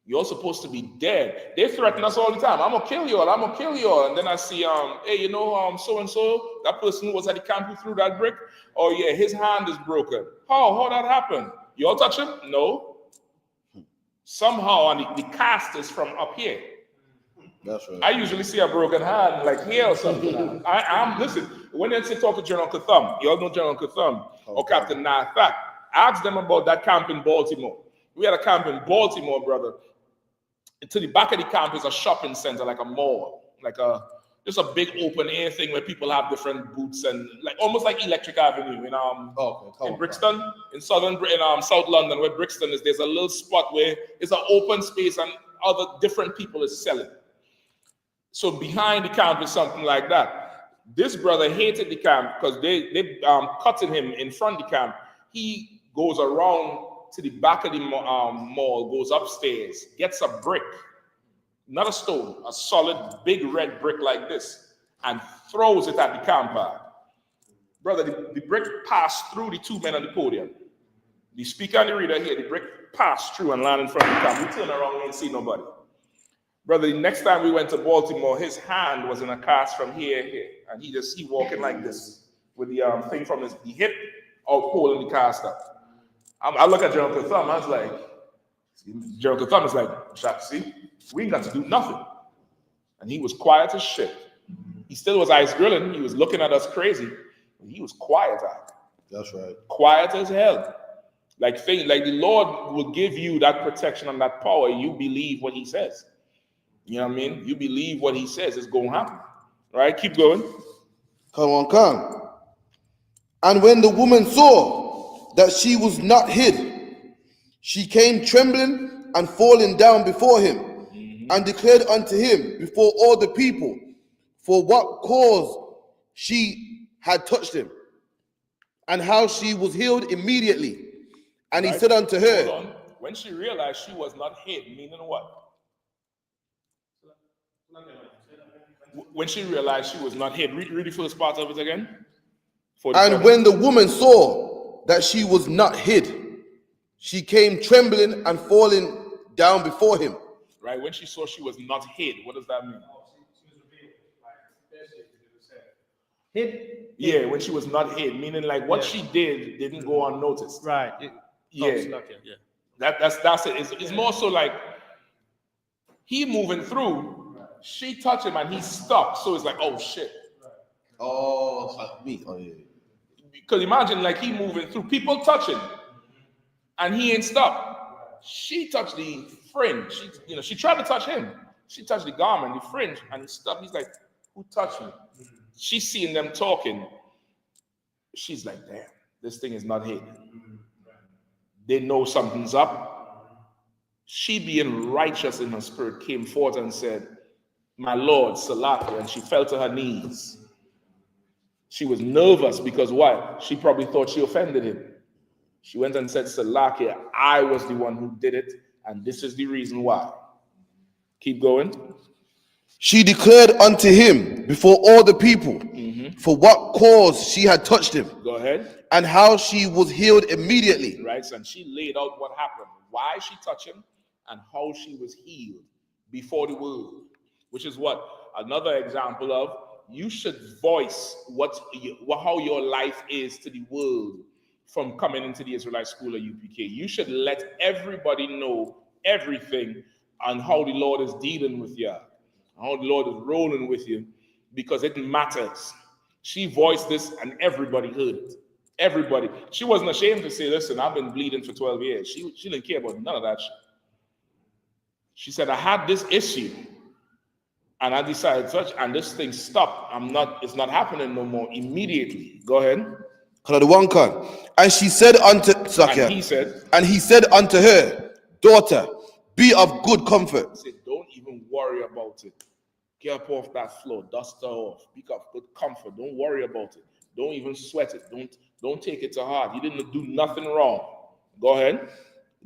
You're supposed to be dead. They threaten us all the time. I'm going to kill you all. I'm going to kill you all. And then I see, hey, so-and-so, that person who was at the camp who threw that brick, oh, yeah, his hand is broken. How that happened? You all touch him? No. Somehow, and the cast is from up here. That's right. I usually see a broken hand like here or something. Listen, when they say talk to General Katham, you all know General Katham or Captain Nathat, ask them about that camp in Baltimore. We had a camp in Baltimore, brother. And to the back of the camp is a shopping center, like a mall, like just a big open air thing where people have different booths and like almost like Electric Avenue in Brixton, in South London, where Brixton is. There's a little spot where it's an open space and other different people is selling. So behind the camp is something like that. This brother hated the camp because they cutting him in front of the camp. He goes around to the back of the mall, goes upstairs, gets a brick, not a stone, a solid big red brick like this, and throws it at the camper. Brother, the brick passed through the two men on the podium. The speaker and the reader here, the brick passed through and landed in front of the camp. We turned around, we didn't see nobody. Brother, the next time we went to Baltimore, his hand was in a cast from here, and he walking like this with the thing from the hip out pulling the cast up. I look at General Katham, I was like, General Katham is like, see, we ain't got to do nothing. And he was quiet as shit. He still was ice grilling. He was looking at us crazy. But he was quiet out. That's right. Quiet as hell. Like the Lord will give you that protection and that power. You believe what he says. You know what I mean? You believe what he says is going to happen. All right, keep going. Come. And when the woman saw that she was not hid, she came trembling and falling down before him, and declared unto him before all the people for what cause she had touched him, and how she was healed immediately. And he said unto her, hold on. When she realized she was not hid, meaning what? When she realized she was not hid. Read the first part of it again. And when the woman saw that she was not hid, she came trembling and falling down before him. Right, when she saw she was not hid, what does that mean? Hid? Yeah, when she was not hid, meaning like what she did didn't go unnoticed. Right. Yeah. That's it. It's more so like he moving through, she touched him and he stopped. So it's like, oh shit. Oh, me. Oh, yeah. Because imagine like he moving through, people touching, and he ain't stopped. She touched the fringe. She tried to touch him. She touched the garment, the fringe, and he stopped. He's like, who touched me? She's seeing them talking. She's like, damn, this thing is not hidden. They know something's up. She, being righteous in her spirit, came forth and said, my Lord, Salaki, and she fell to her knees. She was nervous because why? She probably thought she offended him. She went and said, Salaki, I was the one who did it, and this is the reason why. Keep going. She declared unto him before all the people for what cause she had touched him. Go ahead. And how she was healed immediately. Right, and she laid out what happened, why she touched him, and how she was healed before the world. Which is what? Another example of you should voice how your life is to the world from coming into the Israelite school of UPK. You should let everybody know everything on how the Lord is dealing with you, how the Lord is rolling with you, because it matters. She voiced this and everybody heard it. Everybody. She wasn't ashamed to say, listen, I've been bleeding for 12 years. She didn't care about none of that shit. She said, I had this issue and I decided such, and this thing stopped. It's not happening no more immediately. Go ahead. And she said unto and he said unto her, daughter, be of good comfort. He said, don't even worry about it. Get up off that floor, dust her off. Be of good comfort. Don't worry about it. Don't even sweat it. Don't take it to heart. You didn't do nothing wrong. Go ahead.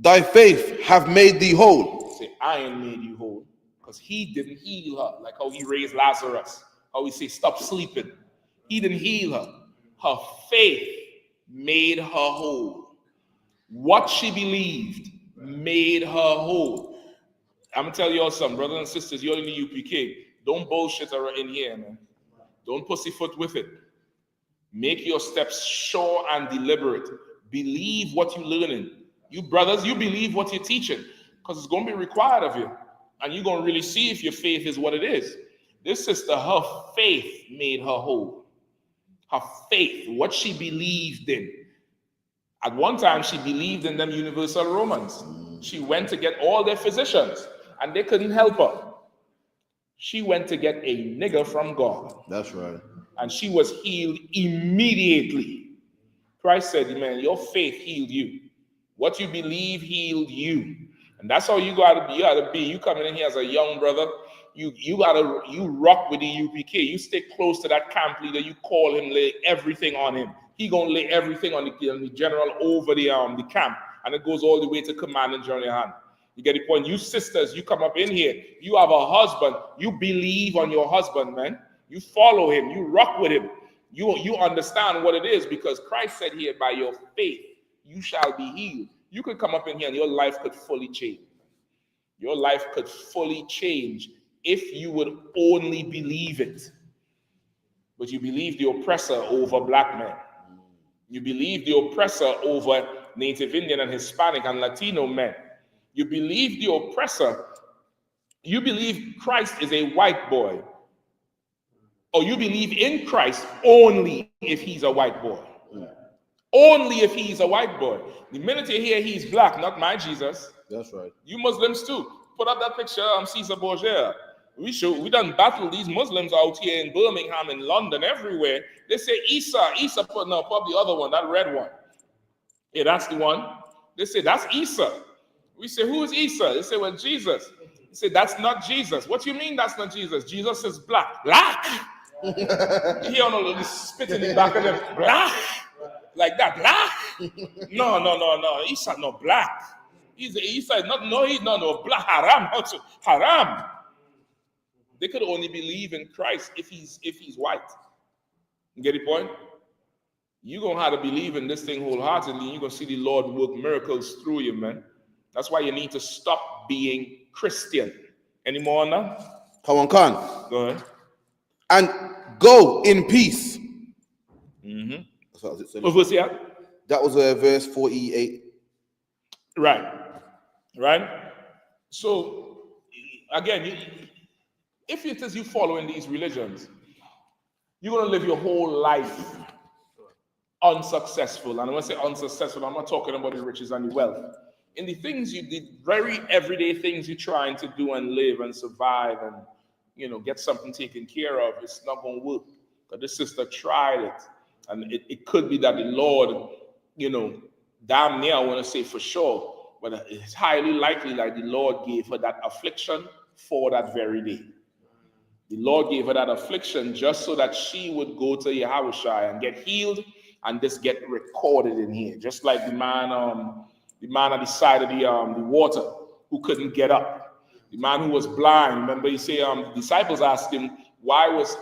Thy faith have made thee whole. Say, I ain't made you whole. Because he didn't heal her. Like how he raised Lazarus. How he say, stop sleeping. He didn't heal her. Her faith made her whole. What she believed made her whole. I'm going to tell you all something, brothers and sisters, you're in the UPK. Don't bullshit in here, man. Don't pussyfoot with it. Make your steps sure and deliberate. Believe what you're learning. You brothers, you believe what you're teaching, because it's going to be required of you. And you're going to really see if your faith is what it is. This sister, her faith made her whole. Her faith, what she believed in. At one time, she believed in them universal Romans. She went to get all their physicians, and they couldn't help her. She went to get a nigger from God. That's right. And she was healed immediately. Christ said, man, your faith healed you. What you believe healed you. And that's how you gotta be. You coming in here as a young brother, you rock with the UPK. You stay close to that camp leader. You call him, lay everything on him. He gonna lay everything on the general over the camp, and it goes all the way to command and General YAHANNA. You get the point? You sisters, you come up in here. You have a husband. You believe on your husband, man. You follow him. You rock with him. You understand what it is, because Christ said here, by your faith, you shall be healed. You could come up in here and your life could fully change. Your life could fully change if you would only believe it. But you believe the oppressor over black men. You believe the oppressor over Native Indian and Hispanic and Latino men. You believe the oppressor. You believe Christ is a white boy. Or you believe in Christ only if he's a white boy. Only if he's a white boy. The minute you hear he's black, not my Jesus. That's right. You Muslims too. Put up that picture of Caesar Borgia. We done battle these Muslims out here in Birmingham, in London, everywhere. They say Isa, probably the other one, that red one. Yeah, that's the one. They say, that's Isa. We say, who is Isa? They say, well, Jesus. They say, that's not Jesus. What do you mean that's not Jesus? Jesus is black. Black? You hear all of this spit in the back of them. Black? Like that, black? No. Isa not black. Isa is not, no, he's not no black. Haram. Haram. They could only believe in Christ if he's white. You get the point? You're going to have to believe in this thing wholeheartedly, and you're going to see the Lord work miracles through you, man. That's why you need to stop being Christian. Any more on that? Come on, Khan. Go ahead. And go in peace. Mm-hmm. That's what it said. What was that? That was verse 48. Right. So, again, if it is you following these religions, you're going to live your whole life unsuccessful. And when I say unsuccessful, I'm not talking about the riches and the wealth. In the things you did, very everyday things you're trying to do and live and survive and, get something taken care of, it's not going to work. But this sister tried it. And it could be that the Lord, damn near, I want to say for sure, but it's highly likely that the Lord gave her that affliction for that very day. The Lord gave her that affliction just so that she would go to Yahushua and get healed and this get recorded in here. Just like the man at the side of the water who couldn't get up. The man who was blind. Remember, you say the disciples asked him, why was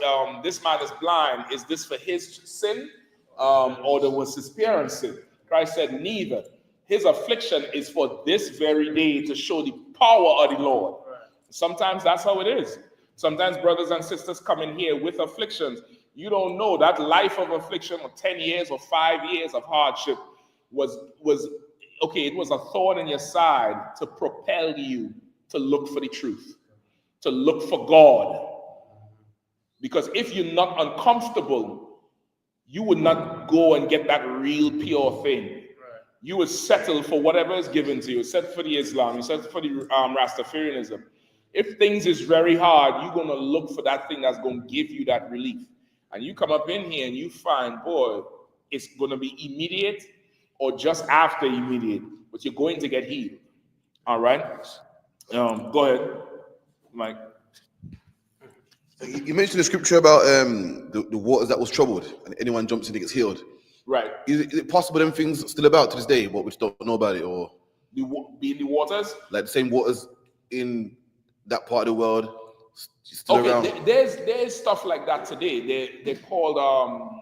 this man is blind? Is this for his sin or was his parents' sin? Christ said, neither. His affliction is for this very day to show the power of the Lord. Sometimes that's how it is. Sometimes brothers and sisters come in here with afflictions. You don't know that life of affliction of 10 years or 5 years of hardship was okay, it was a thorn in your side to propel you to look for the truth, to look for God. Because if you're not uncomfortable, you would not go and get that real pure thing. You would settle for whatever is given to you. Settle for the Islam, you settle for the Rastafarianism. If things is very hard, you're going to look for that thing that's going to give you that relief. And you come up in here and you find, boy, it's going to be immediate or just after immediate, but you're going to get healed. All right? Go ahead, Mike. You mentioned the scripture about the waters that was troubled, and anyone jumps in and gets healed. Right. Is it possible them things still about to this day, but we just don't know about it, or be in the waters? Like the same waters in that part of the world still around? There's stuff like that today. They're called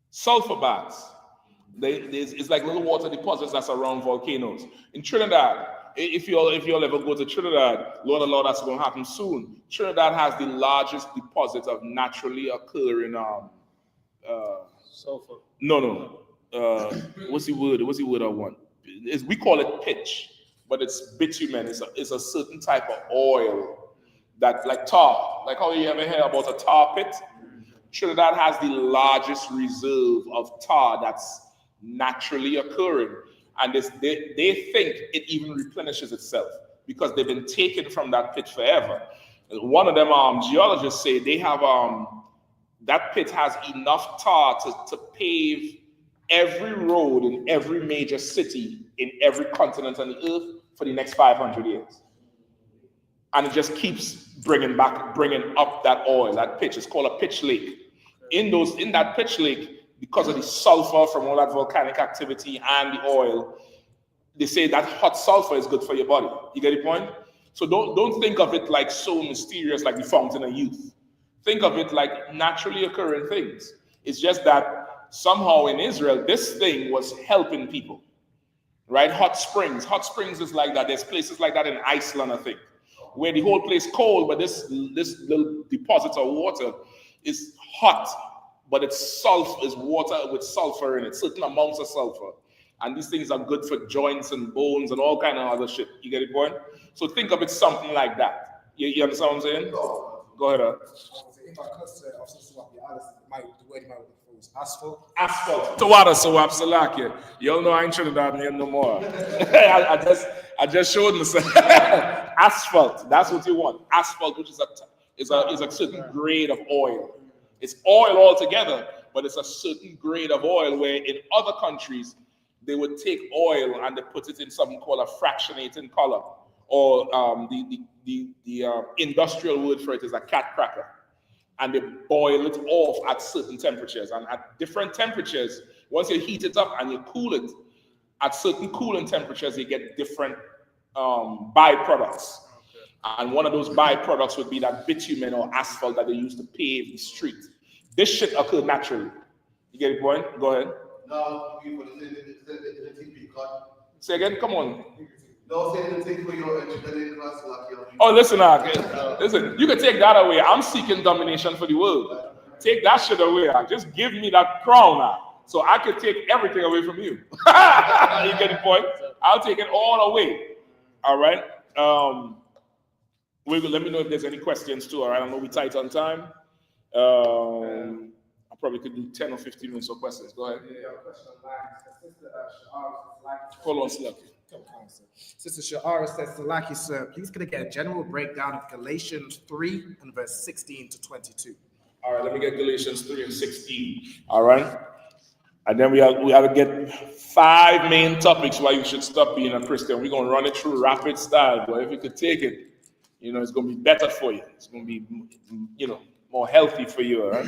sulfur baths. It's like little water deposits that's around volcanoes. In Trinidad, if you'll ever go to Trinidad, Lord, that's going to happen soon. Trinidad has the largest deposit of naturally occurring sulfur. No. What's the word I want? We call it pitch, but it's bitumen. It's a certain type of oil that, like tar. Like how you ever hear about a tar pit? Trinidad has the largest reserve of tar that's naturally occurring. And they think it even replenishes itself because they've been taken from that pit forever. One of them geologists say they have that pit has enough tar to pave every road in every major city in every continent on the earth for the next 500 years. And it just keeps bringing up that oil, that pitch. It's called a pitch lake. In that pitch lake, because of the sulfur from all that volcanic activity and the oil, they say that hot sulfur is good for your body. You get the point? So don't think of it like so mysterious like the fountain of youth. Think of it like naturally occurring things. It's just that somehow in Israel, this thing was helping people, right? Hot springs is like that. There's places like that in Iceland, I think, where the whole place cold, but this little deposit of water is hot, but it's water with sulfur in it, certain amounts of sulfur. And these things are good for joints and bones and all kind of other shit. You get the point? So think of it something like that. You understand what I'm saying? Go ahead. If I could say, the word was asphalt. Asphalt. Tawada Sawab Salakia. Y'all know I ain't Trinidad no more. I just showed myself. Asphalt. That's what you want. Asphalt, which is a certain grade of oil. It's oil altogether, but it's a certain grade of oil where in other countries they would take oil and they put it in something called a fractionating column, or the industrial word for it is a cat cracker, and they boil it off at certain temperatures. And at different temperatures, once you heat it up and you cool it, at certain cooling temperatures you get different byproducts. And one of those byproducts would be that bitumen or asphalt that they use to pave the street. This shit occurred naturally. You get the point? Go ahead. Now, people, because Say again, come on. no say anything for your engineering class like your. Oh, listen, you can take that away. I'm seeking domination for the world. Take that shit away. Just give me that crown so I can take everything away from you. You get the point? I'll take it all away. All right. Let me know if there's any questions too. All right. I know we're tight on time. I probably could do 10 or 15 minutes of questions. Go ahead. Hold on, Slap. Sister Sha'ara says, Salaki, sir, please could I get a general breakdown of Galatians 3 and verse 16 to 22? All right, let me get Galatians 3 and 16. All right. And then we have to get 5 main topics why you should stop being a Christian. We're going to run it through rapid style. But if you could take it, it's going to be better for you. It's going to be, more healthy for you. All right.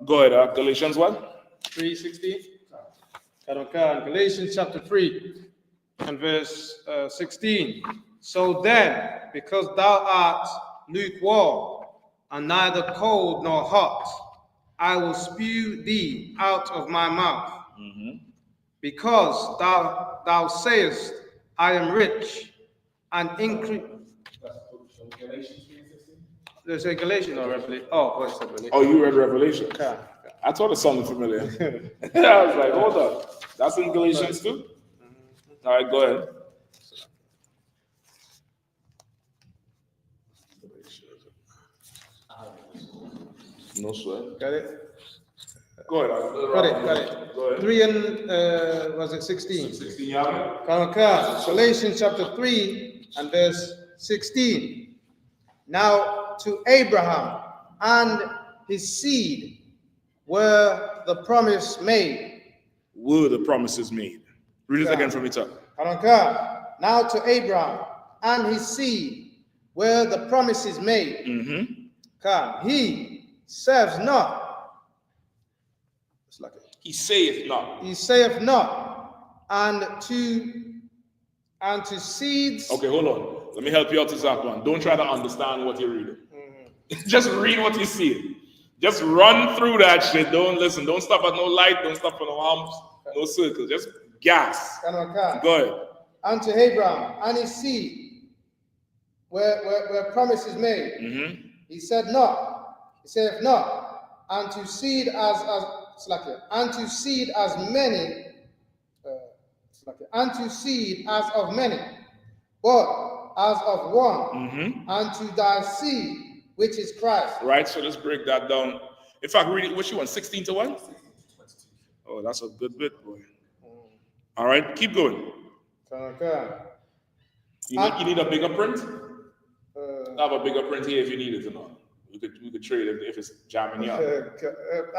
Go ahead. Galatians 3:16. Galatians chapter 3 and verse 16. So then, because thou art lukewarm and neither cold nor hot, I will spew thee out of my mouth. Because thou sayest, I am rich and increase. There's a Galatians or Revelation? Oh, you read Revelation? Okay. I thought it sounded familiar. I was like, hold up. That's in Galatians too? All right, go ahead. No sweat. Got it? Go ahead. Got it. Go ahead. 3 and was it 16? 16, yeah. Galatians chapter 3 and verse 16. Now to Abraham and his seed were the promise made. Were the promises made? Read it again from the top. Now to Abraham and his seed were the promises made. He serves not. He saith not. He saith not. And to seeds. Okay, hold on. Let me help you out to that one. Don't try to understand what you're reading. Just read what you see. Just run through that shit. Don't listen. Don't stop at no light. Don't stop for no humps, no circles. Just gas. Go ahead. Unto Abraham and his seed where promises made. He said not. He saith not. Unto seed as many. Unto seed as of many, but as of one. Unto thy seed, which is Christ. Right, so let's break that down. In fact, read it. Which one? 16 to 1? Oh, that's a good bit, boy. All right, keep going. You need a bigger print? I have a bigger print here if you need it or not. We could trade it if it's jamming you up.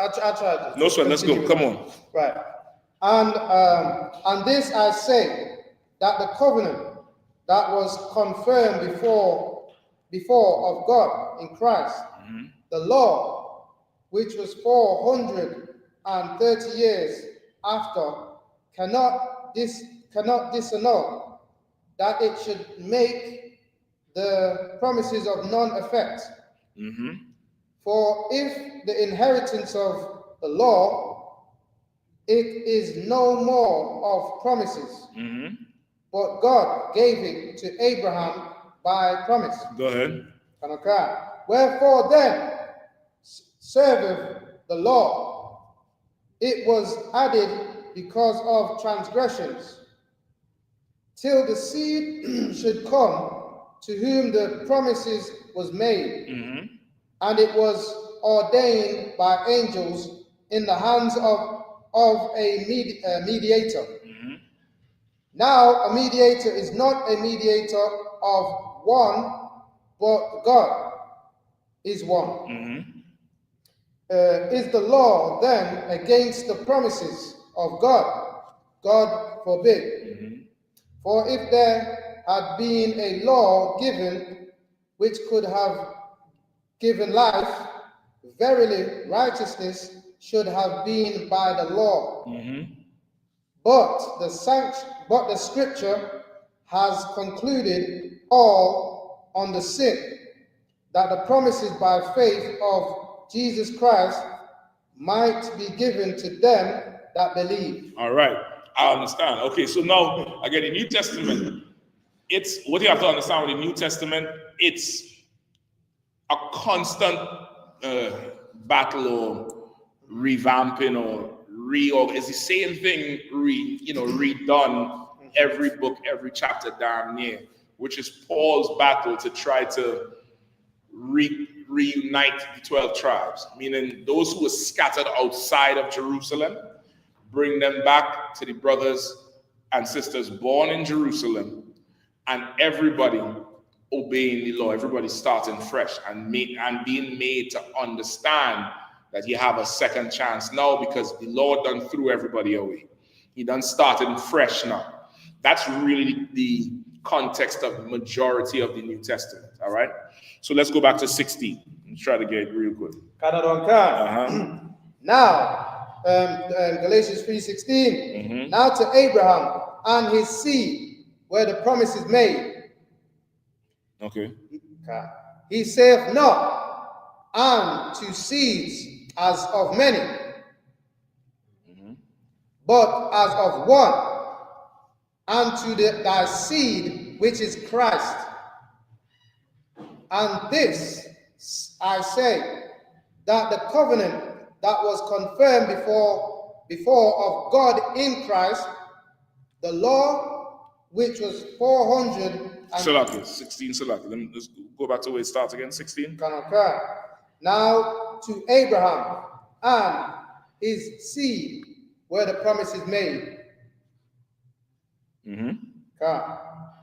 I'll try. No sweat, let's go. Come on. Right. And this I say, that the covenant that was confirmed before of God in Christ, the law, which was 430 years after, cannot disannul, that it should make the promises of none effect. For if the inheritance of the law, it is no more of promises, but God gave it to Abraham by promise. Go ahead. Wherefore then serveth the law? It was added because of transgressions, till the seed should come to whom the promises was made, and it was ordained by angels in the hands of a mediator. Now a mediator is not a mediator of one, but God is one. Is the law then against the promises of God? God forbid. For if there had been a law given which could have given life, verily righteousness should have been by the law. But the scripture has concluded all on the sick, that the promises by faith of Jesus Christ might be given to them that believe. All right, I understand. Okay, so now again, the New Testament, it's what you have to understand with the New Testament, it's a constant battle or revamping or it's the same thing redone every book, every chapter damn near, which is Paul's battle to try to reunite the 12 tribes, meaning those who were scattered outside of Jerusalem, bring them back to the brothers and sisters born in Jerusalem, and everybody obeying the law, everybody starting fresh and being made to understand that you have a second chance now because the Lord done threw everybody away. He done started fresh now. That's really the context of the majority of the New Testament, all right? So let's go back to 16 and try to get it real quick. Now, Galatians 3:16. Now to Abraham and his seed, where the promise is made. Okay. He saith not, and to seeds as of many, but as of one, and to thy seed, which is Christ. And this I say, that the covenant that was confirmed before of God in Christ, the law which was 400 Salaki, 16 Salaki. Let's go back to where it starts again, 16. Now to Abraham and his seed, where the promise is made.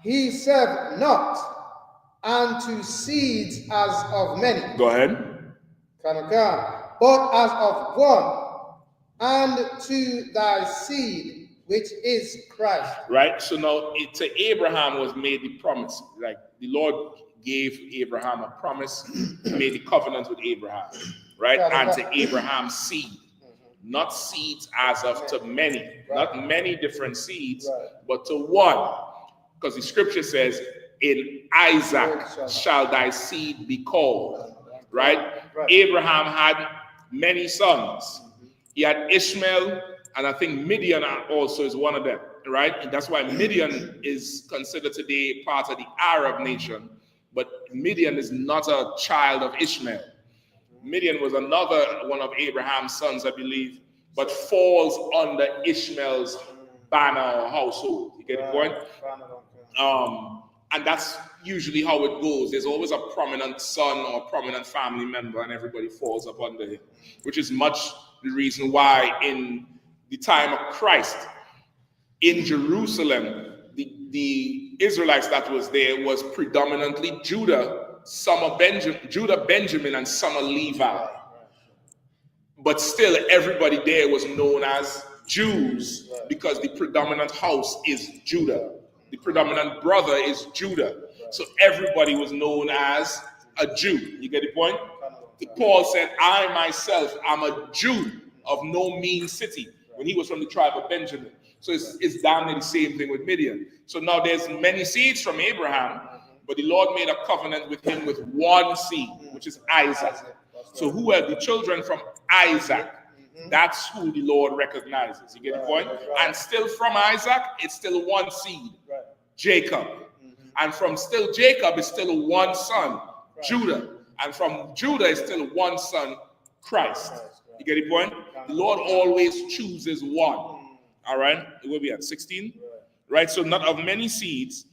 He said not, and to seeds as of many. Go ahead. But as of one, and to thy seed, which is Christ. Right? So now to Abraham was made the promise. Like the Lord gave Abraham a promise, he made the covenant with Abraham, right? And to Abraham's seed. Not seeds as of to many, not many different seeds, but to one. Because the scripture says, in Isaac shall thy seed be called, right? Abraham had many sons. He had Ishmael, and I think Midian also is one of them, right? And that's why Midian is considered today part of the Arab nation, but Midian is not a child of Ishmael. Midian was another one of Abraham's sons, I believe, but falls under Ishmael's banner or household. You get the point? And that's usually how it goes. There's always a prominent son or prominent family member, and everybody falls up under him, which is much the reason why in the time of Christ, in Jerusalem, the Israelites that was there was predominantly Judah, some of Benjamin, and some of Levi. But still, everybody there was known as Jews because the predominant house is Judah. The predominant brother is Judah. So everybody was known as a Jew. You get the point? Paul said, I myself am a Jew of no mean city, when he was from the tribe of Benjamin. So it's down to the same thing with Midian. So now there's many seeds from Abraham, but the Lord made a covenant with him with one seed, which is Isaac. So who are the children from Isaac? That's who the Lord recognizes. You get the point? And still from Isaac, it's still one seed, Jacob. And from still Jacob, it's still one son, Judah. And from Judah, it's still one son, Christ. You get the point? The Lord always chooses one. All right? It will be at 16. Right? So not of many seeds,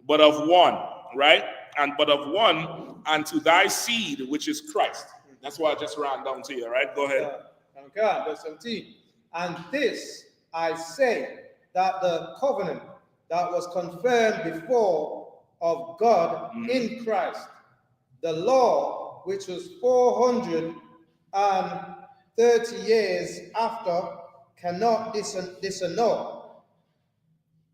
but of one. Right? But of one, and to thy seed, which is Christ. That's why I just ran down to you. Right? Go ahead. Okay, verse 17. And this I say, that the covenant that was confirmed before of God in Christ, the law which was 430 years after, cannot disannul,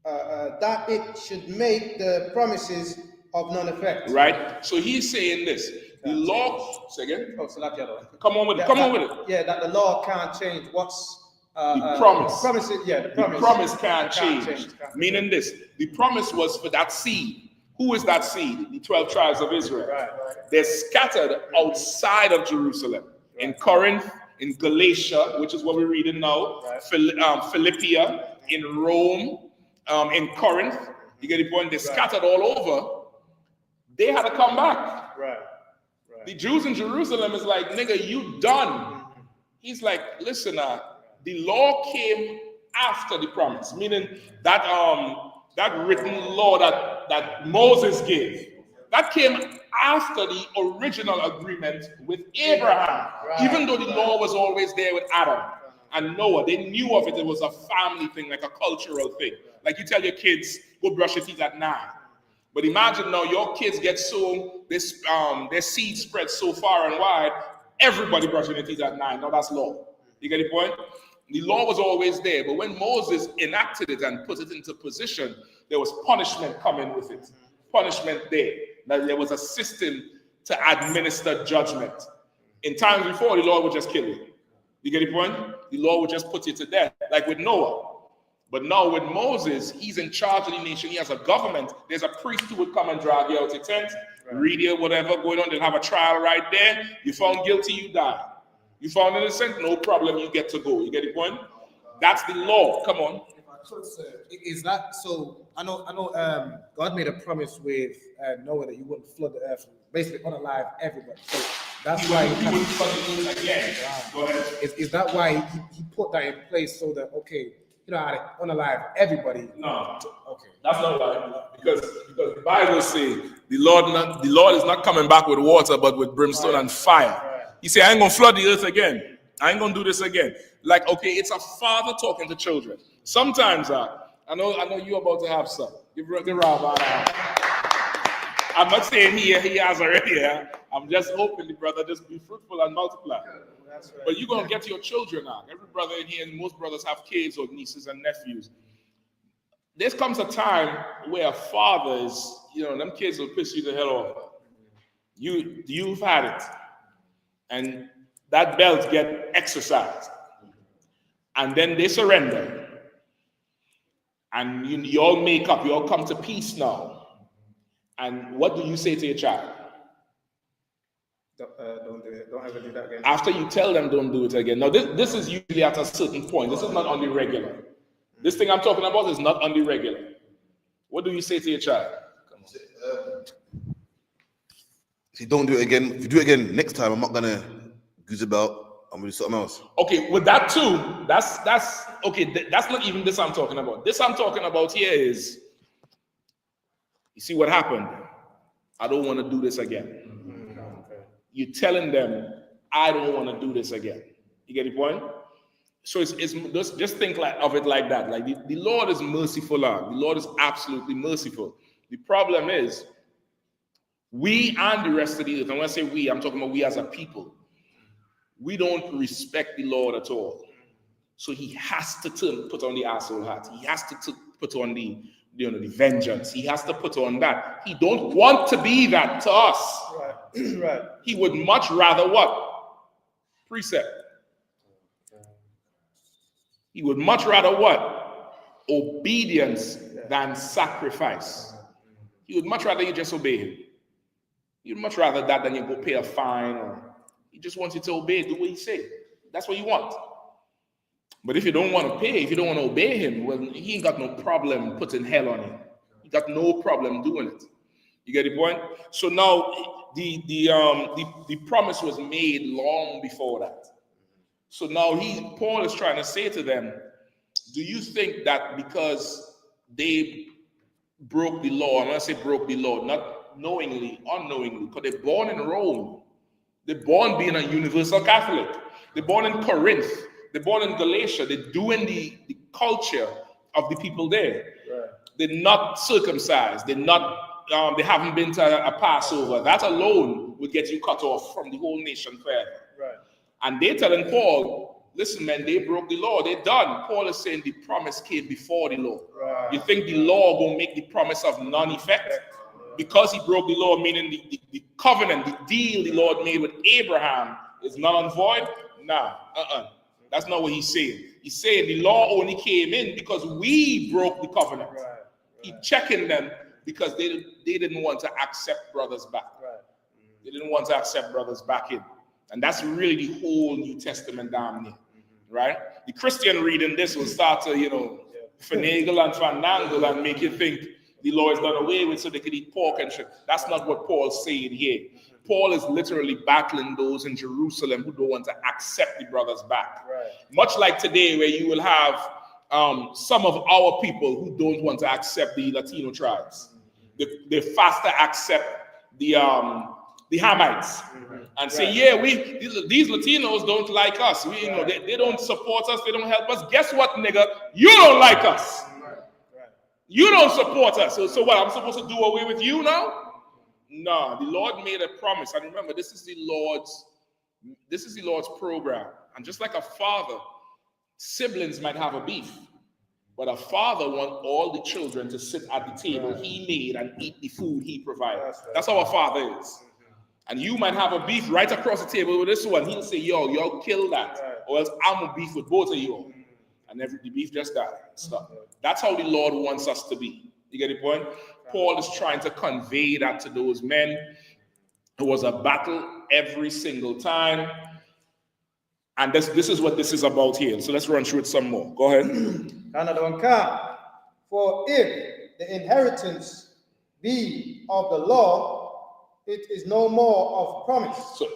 that it should make the promises of none effect. Right? So he's saying this. The law, say again? Come on with it. Come on with it. Yeah, that the law can't change what's the promise. The promise can't change. Meaning this, the promise was for that seed Who is that seed? The 12 tribes of Israel. Right. They're scattered outside of Jerusalem. In Corinth, in Galatia, which is what we're reading now, Philippia, in Rome, in Corinth. You get the point? They're scattered all over. They had to come back. Right. The Jews in Jerusalem is like, nigga, you done. He's like, listen, the law came after the promise, meaning that that written law that Moses gave, that came after the original agreement with Abraham. Even though the law was always there with Adam and Noah, they knew of it. It was a family thing, like a cultural thing. Like you tell your kids, go brush your teeth at 9. But imagine now your kids get so, their seed spreads so far and wide, everybody brushing their teeth at 9. Now that's law. You get the point? The law was always there, but when Moses enacted it and put it into position, there was punishment coming with it. Punishment there. That there was a system to administer judgment. In times before, the Lord would just kill you. You get the point? The Lord would just put you to death, like with Noah. But now with Moses, he's in charge of the nation. He has a government. There's a priest who would come and drag you out your tent, read you whatever going on. They'll have a trial right there. You found guilty, you die. You found innocent, no problem, you get to go. You get the point? That's the law. Come on. If I could, sir, is that so? I know. God made a promise with Noah that you wouldn't flood the earth, basically unalive everybody. So that's why he wouldn't flood the earth again. Go ahead. Is that why he put that in place so that you know how to unalive everybody? No. Okay. That's not right. Because the Bible says the Lord is not coming back with water, but with brimstone and fire. He said, I ain't gonna flood the earth again. I ain't gonna do this again. Like, okay, it's a father talking to children. Sometimes I know you're about to have some. Give Rob I'm not saying he has already. I'm just hoping the brother just be fruitful and multiply. That's right. But you're gonna get your children out. Every brother in here, and most brothers have kids or nieces and nephews. There comes a time where fathers, them kids will piss you the hell off. You've had it. And that belt get exercised. And then they surrender. And you all make up, you all come to peace now. And what do you say to your child? Don't do it. Don't ever do that again. After you tell them don't do it again. Now, this is usually at a certain point. This is not on the regular. This thing I'm talking about is not on the regular. What do you say to your child? If you don't do it again, if you do it again next time, I'm not gonna goose about. I'm gonna do something else. Okay, with that too, that's okay. That's not even this I'm talking about. This I'm talking about here is, you see what happened? I don't want to do this again. You're telling them, I don't want to do this again. You get the point? So it's just think of it like that. Like the Lord is merciful. The Lord is absolutely merciful. The problem is, we and the rest of the earth, and when I say we, I'm talking about we as a people, we don't respect the Lord at all. So he has to put on the asshole hat. He has to put on the vengeance. He has to put on that. He don't want to be that to us. Right. He would much rather what? Precept. He would much rather what? Obedience than sacrifice. He would much rather you just obey him. You'd much rather that than you go pay a fine, or he just wants you to obey, do what he says. That's what you want. But if you don't want to pay, if you don't want to obey him, well, he ain't got no problem putting hell on you. He got no problem doing it. You get the point? So now the promise was made long before that. So now Paul is trying to say to them, do you think that because they broke the law, I'm going to say broke the law, not knowingly, unknowingly, because they're born in Rome. They're born being a universal Catholic. They're born in Corinth. They're born in Galatia. They're doing the culture of the people there. Right. They're not circumcised. They're not. They haven't been to a Passover. That alone would get you cut off from the whole nation forever. Right. And they're telling Paul, listen, man, they broke the law. They're done. Paul is saying the promise came before the law. Right. You think the law will make the promise of non-effect? Because he broke the law, meaning the covenant, the deal the Lord made with Abraham is null and void? Nah, That's not what he's saying. He's saying the law only came in because we broke the covenant. He's checking them because they didn't want to accept brothers back. Right. They didn't want to accept brothers back in. And that's really the whole New Testament down there, right? The Christian reading this will start to, finagle and finagle and make you think the law is done away with so they could eat pork and shit. That's not what Paul's saying here. Paul is literally battling those in Jerusalem who don't want to accept the brothers back. Right. Much like today, where you will have some of our people who don't want to accept the Latino tribes. They faster accept the Hamites and say, yeah, these Latinos don't like us. They don't support us. They don't help us. Guess what, nigga? You don't like us. You don't support us. So what? I'm supposed to do away with you now? No, the Lord made a promise. And remember, this is the Lord's program. And just like a father, siblings might have a beef, but a father wants all the children to sit at the table he made and eat the food he provided. That's how a father is. And you might have a beef right across the table with this one. He'll say, yo, y'all kill that, or else I'm a beef with both of you. And the beef just died. Stop. That's how the Lord wants us to be. You get the point? Paul is trying to convey that to those men. It was a battle every single time. And this is what this is about here. So let's run through it some more. Go ahead. Another one can. For if the inheritance be of the law, it is no more of promise. So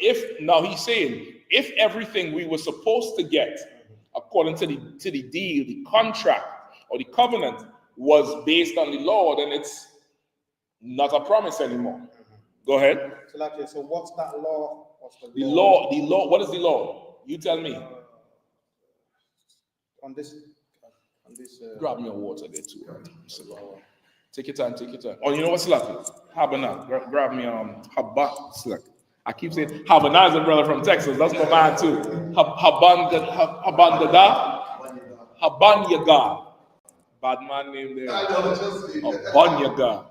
now he's saying, if everything we were supposed to get according to the deal, the contract, or the covenant was based on the law, then it's not a promise anymore. Go ahead. So what's that law? What's the law? The law. What is the law? You tell me. On this. Grab me a water there too. Take your time. Oh, you know what's left? Habana. Grab me Habana. I keep saying Habana is a brother from Texas. That's my man too. Habanyaga. Bad man name there. Habanyaga.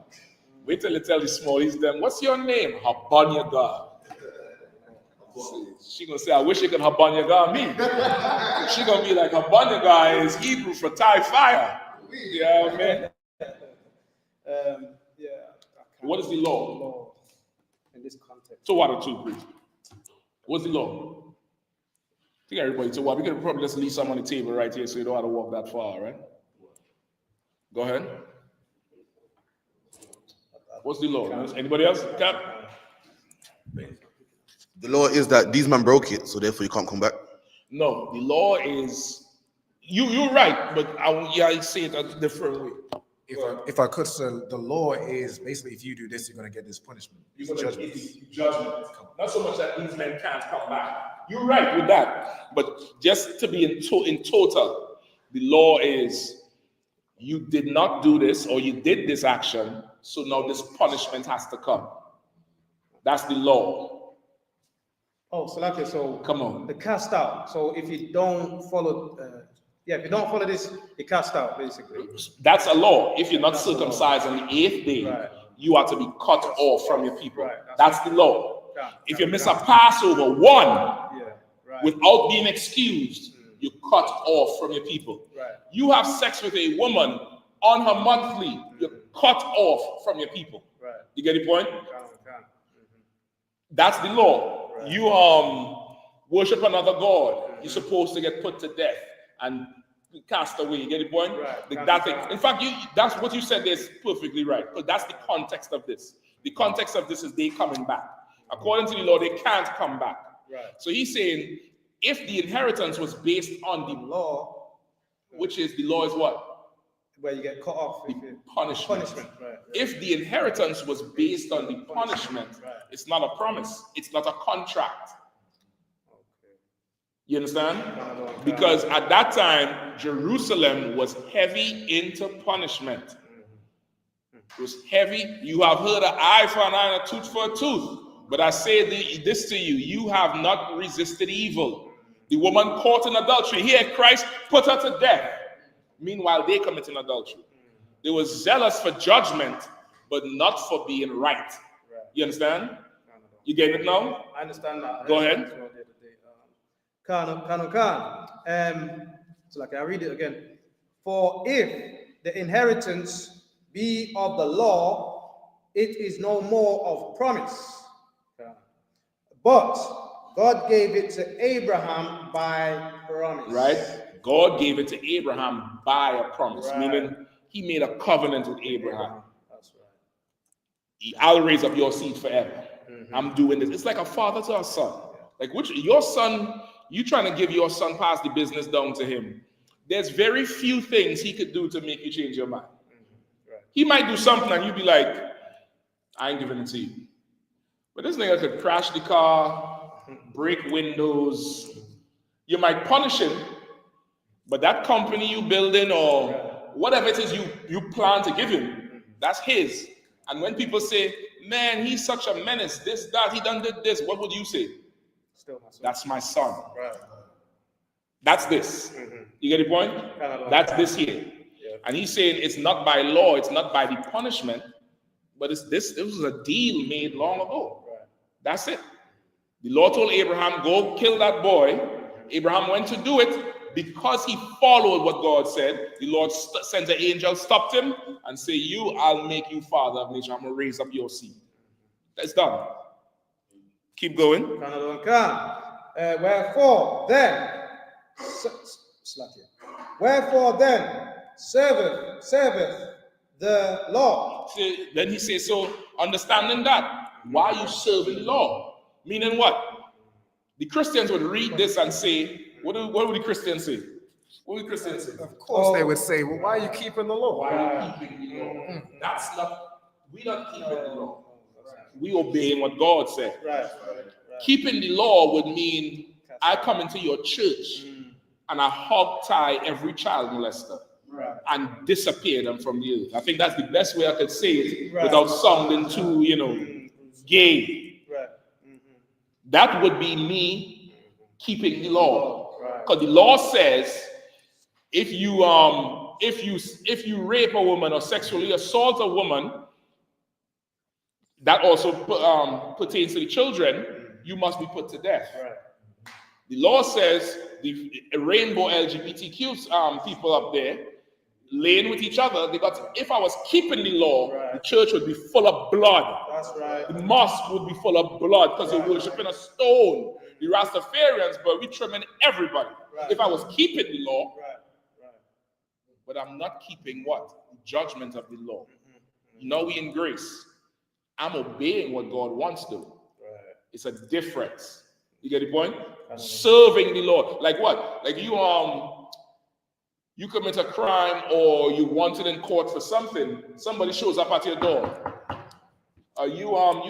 Wait till you tell the smallies them, what's your name? Habanyaga. She gonna say, I wish you could Habanyaga me. She gonna be like, Habanyaga is Hebrew for Thai fire. Yeah, man. What is the law? In this context. So what are two, please? What's the law? I think everybody, so what? We could probably just leave some on the table right here so you don't have to walk that far, right? Go ahead. What's the law? Anybody else? Cap? The law is that these men broke it, so therefore you can't come back. No, the law is you're right, but I say it a different way. If I could, sir, the law is basically if you do this, you're going to get this punishment. You're going to get the judgment. Not so much that these men can't come back. You're right with that. But just to be in total, the law is you did not do this or you did this action, so now this punishment has to come. That's the law. Oh, so come on. The cast out. So if you don't follow if you don't follow this, you're cast out, basically. That's a law. If you're not circumcised on the 8th day, you are to be cut off from your people. That's the law. If you miss a Passover, without being excused, you're cut off from your people. You have sex with a woman on her monthly, you're cut off from your people. You get the point? That's the law. You worship another god, you're supposed to get put to death and cast away. You get the point? In fact, that's what you said is perfectly right, because that's the context of this. The context of this is they coming back. According to the law, they can't come back. So he's saying, if the inheritance was based on the law, which is the law is what? Where you get cut off. The punishment. If the inheritance was based on the punishment, it's not a promise. It's not a contract. You understand? Because at that time, Jerusalem was heavy into punishment. It was heavy. You have heard an eye for an eye and a tooth for a tooth. But I say this to you, you have not resisted evil. The woman caught in adultery, here Christ put her to death. Meanwhile, they committing adultery. They were zealous for judgment, but not for being right. You understand? You get it now? I understand that. Go ahead. So like I read it again. For if the inheritance be of the law, it is no more of promise. But God gave it to Abraham by promise. Right? God gave it to Abraham by a promise, Right. meaning he made a covenant with Abraham. That's right. I'll raise up your seed forever. I'm doing this. It's like a father to a son. Like your son, you trying to give your son pass the business down to him. There's very few things he could do to make you change your mind. Right. He might do something and you be like, I ain't giving it to you. But this nigga could crash the car, break windows. You might punish him, but that company you building or whatever it is you plan to give him, that's his. And when people say, man, he's such a menace, this, that, he done did this, what would you say? Still my son. That's my son. Right. That's this. You get the point? That's this here. Yeah. And he's saying it's not by law, it's not by the punishment, but it's this. It was a deal made long ago. Right. That's it. The Lord told Abraham, go kill that boy. Abraham went to do it. Because he followed what God said, the Lord sent an angel, stopped him, and say, I'll make you father of nations. I'm going to raise up your seed. That's done. Keep going. Wherefore then, serveth the law. See, then he says, so understanding that, why are you serving the law? Meaning what? The Christians would read this and say, what would the Christians say? What would the Christians say? Of course they would say, well, why are you keeping the law? Why are you keeping the law? That's not, we're not keeping the law. We obeying what God said. Right. Keeping the law would mean I come into your church and I hog tie every child molester and disappear them from the earth. I think that's the best way I could say it without sounding too, gay. Right. That would be me keeping the law. Because the law says if you rape a woman or sexually assault a woman, that also pertains to the children, you must be put to death. Right. The law says the rainbow LGBTQ people up there laying with each other, if I was keeping the law, the church would be full of blood. That's right. The mosque would be full of blood because they're worshiping a stone. The Rastafarians, but we trimming everybody. If I was keeping the law, but I'm not keeping what? The judgment of the law. We in grace. I'm obeying what God wants to. It's a difference. You get the point? Serving the Lord. Like what? Like you commit a crime or you wanted in court for something. Somebody shows up at your door. Are you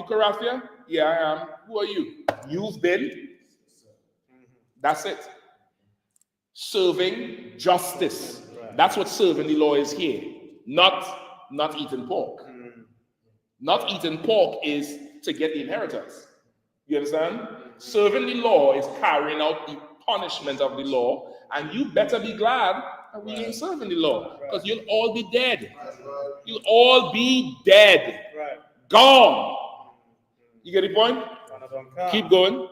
Karathia? Yeah, I am. Who are you? You've been. That's it. Serving justice. That's what serving the law is here. Not eating pork. Not eating pork is to get the inheritance. You understand? Serving the law is carrying out the punishment of the law, and you better be glad that we ain't serving the law, because you'll all be dead. You'll all be dead. Gone. You get the point? Keep going.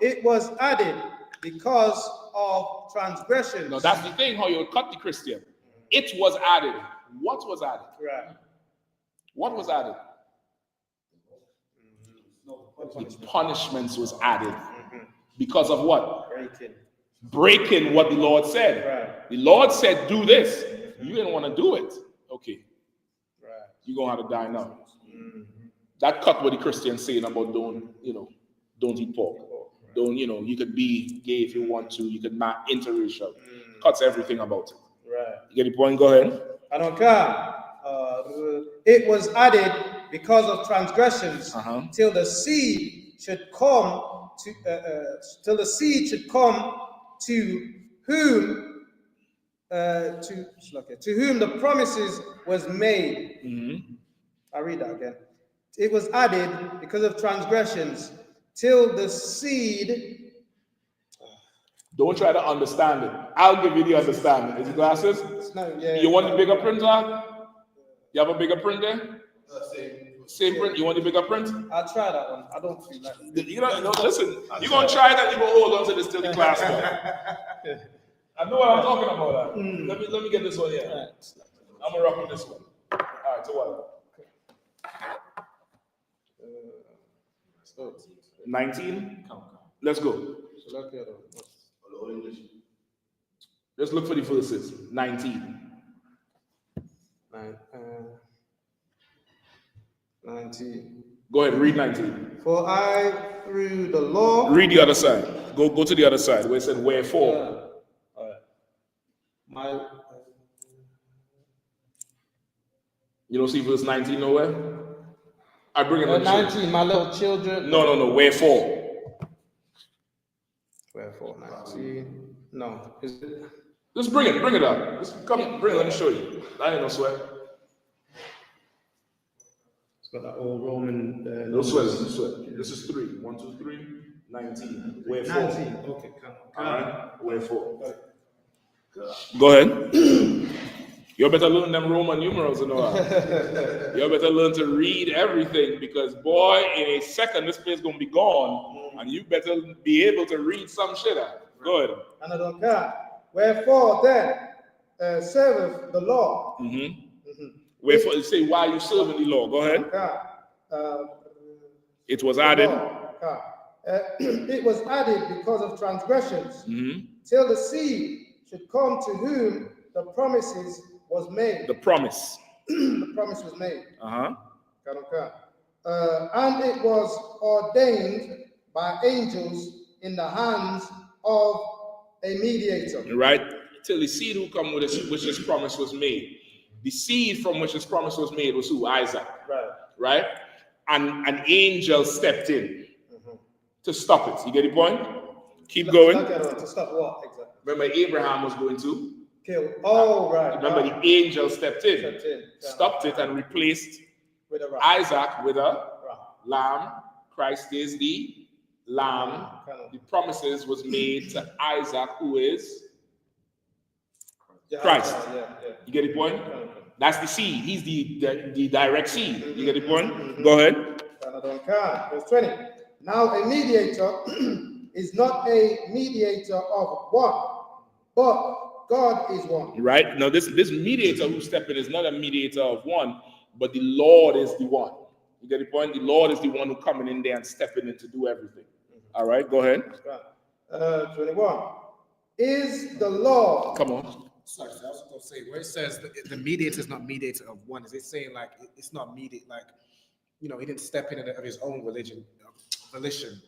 It was added because of transgressions. No, that's the thing, how you would cut the Christian. It was added. What was added? What was added? The punishments was added. Because of what? Breaking what the Lord said. The Lord said, do this. You didn't want to do it. Okay. You're going to have to die now. That cut what the Christians saying about don't eat pork. Don't, you could be gay if you want to. You could not interracial. Cuts everything about it. You get the point? Go ahead. I don't care. It was added because of transgressions till the seed should come to whom the promises was made. I read that again. It was added because of transgressions till the seed. Don't try to understand it. I'll give you the understanding. Is it glasses? You want the bigger printer? You have a bigger printer? Same print. You want the bigger print? I'll try that one. I don't feel like it. Listen, you're going to try that, you're going to hold on to this till the class comes. I know what I'm talking about. Let me get this one here. I'm going to rock with this one. Chapter what? 19? Let's go. Let's look for the verses. 19. 19. Go ahead, read 19. For I, through the law. Read the other side. Go to the other side where it said, wherefore. All right. You don't see verse 19 nowhere? I bring it on 19, my little children. No. Wherefore? Wherefore, 19. No. Is it? Just bring it up. Just come, bring it, let me show you. I ain't no sweat. It's got that old Roman. No sweat. This is 3. 1, 2, 3. 19. Wherefore? 19. Okay, come on. All right. Wherefore? Go ahead. You better learn them Roman numerals and all that. You better learn to read everything because, boy, in a second, this place is going to be gone. And you better be able to read some shit out. Go ahead. And I don't care. Wherefore then serveth the law. Wherefore, say, why are you serving the law? Go ahead. It was added. It was added because of transgressions, till the seed should come to whom the promises was made. The promise. The promise was made. Uh-huh. And it was ordained by angels in the hands of a mediator. Right? Till the seed who come with us, which his promise was made. The seed from which his promise was made was who? Isaac. Right? And an angel stepped in to stop it. You get the point? Keep going. To stop what exactly? Remember, Abraham was going to kill. Oh, right. Remember, the angel stepped in. Stopped it, and replaced with a Isaac with a lamb. Christ is the lamb. The promises was made to Isaac, who is Christ. You get the point? That's the seed. He's the direct seed. You get the point? Go ahead. Verse 20. Now a mediator is not a mediator of one, but God is one. Right? Now this mediator who stepped in is not a mediator of one, but the Lord is the one. You get the point? The Lord is the one who coming in there and stepping in to do everything. All right, go ahead. 21. Is the law. Come on. Sorry, I was going to say, where it says the mediator is not mediator of one, is it saying like it's not mediator, like, you know, he didn't step in of his own volition.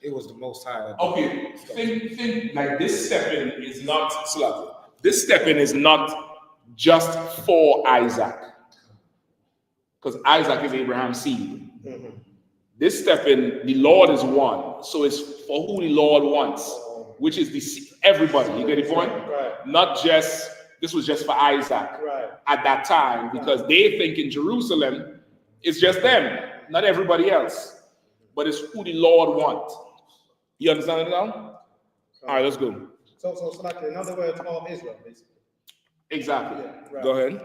It was the Most High. Okay, think like this stepping is not Slav. This stepping is not just for Isaac, because Isaac is Abraham's seed. This stepping, the Lord is one, so it's for who the Lord wants, which is everybody. You get the point? Not just. This was just for Isaac at that time, because they think in Jerusalem it's just them, not everybody else, but it's who the Lord wants. You understand it now? All right, let's go. So like in other words, all Israel, basically. Exactly. Go ahead.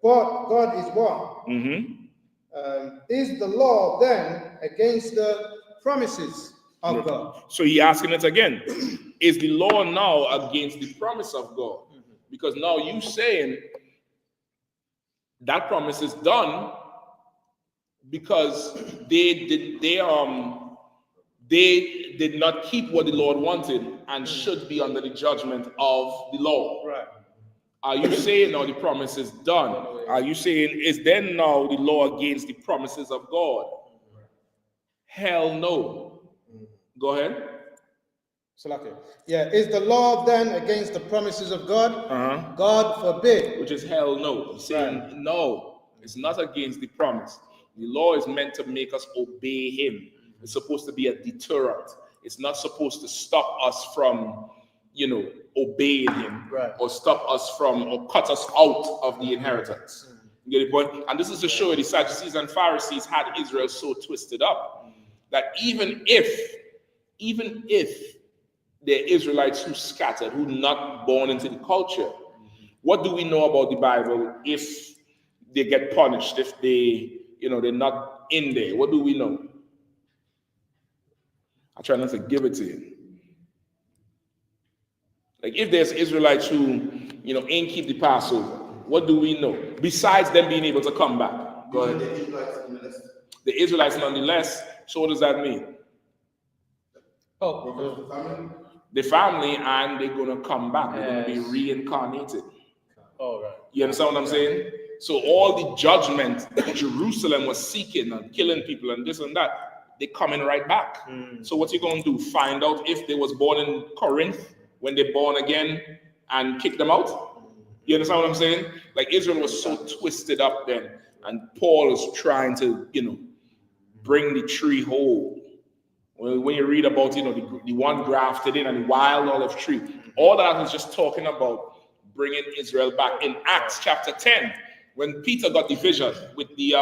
But God is one. Is the law then against the promises of God? So he asking it again. Is the law now against the promise of God? Because now you saying that promise is done because they did not keep what the Lord wanted and should be under the judgment of the law. Right. Are you saying now the promise is done? Are you saying is then now the law against the promises of God? Hell no. Go ahead. Is the law then against the promises of God? God forbid. Which is hell no. He's saying no, it's not against the promise. The law is meant to make us obey him. It's supposed to be a deterrent. It's not supposed to stop us from, obeying him, or stop us from, or cut us out of the inheritance. You get the point? And this is to show you the Sadducees and Pharisees had Israel so twisted up that even if they're Israelites who scattered, who not born into the culture, what do we know about the Bible if they get punished, if they're not in there? What do we know? I try not to give it to you. Like if there's Israelites who, ain't keep the Passover, What do we know? Besides them being able to come back. Go ahead. The Israelites nonetheless. So what does that mean? The family, and they're going to come back. They're going to be reincarnated. All right. You understand what I'm saying? So all the judgment that Jerusalem was seeking and killing people and this and that, they're coming right back. So what you going to do? Find out if they was born in Corinth when they're born again and kick them out? You understand what I'm saying? Like Israel was so twisted up then, and Paul is trying to, bring the tree whole. When you read about, the one grafted in and the wild olive tree, all that is just talking about bringing Israel back. In Acts chapter 10, when Peter got the vision with the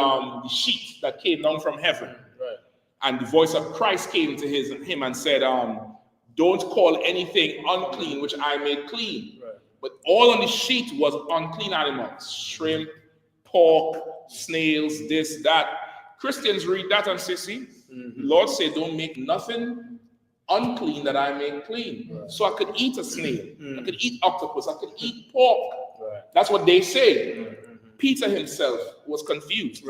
sheet that came down from heaven, and the voice of Christ came to him and said, don't call anything unclean which I made clean. But all on the sheet was unclean animals, shrimp, pork, snails, this, that. Christians read that and say, see, the Lord said, don't make nothing unclean that I make clean. So I could eat a snail, I could eat octopus, I could eat pork. That's what they say. Peter himself was confused.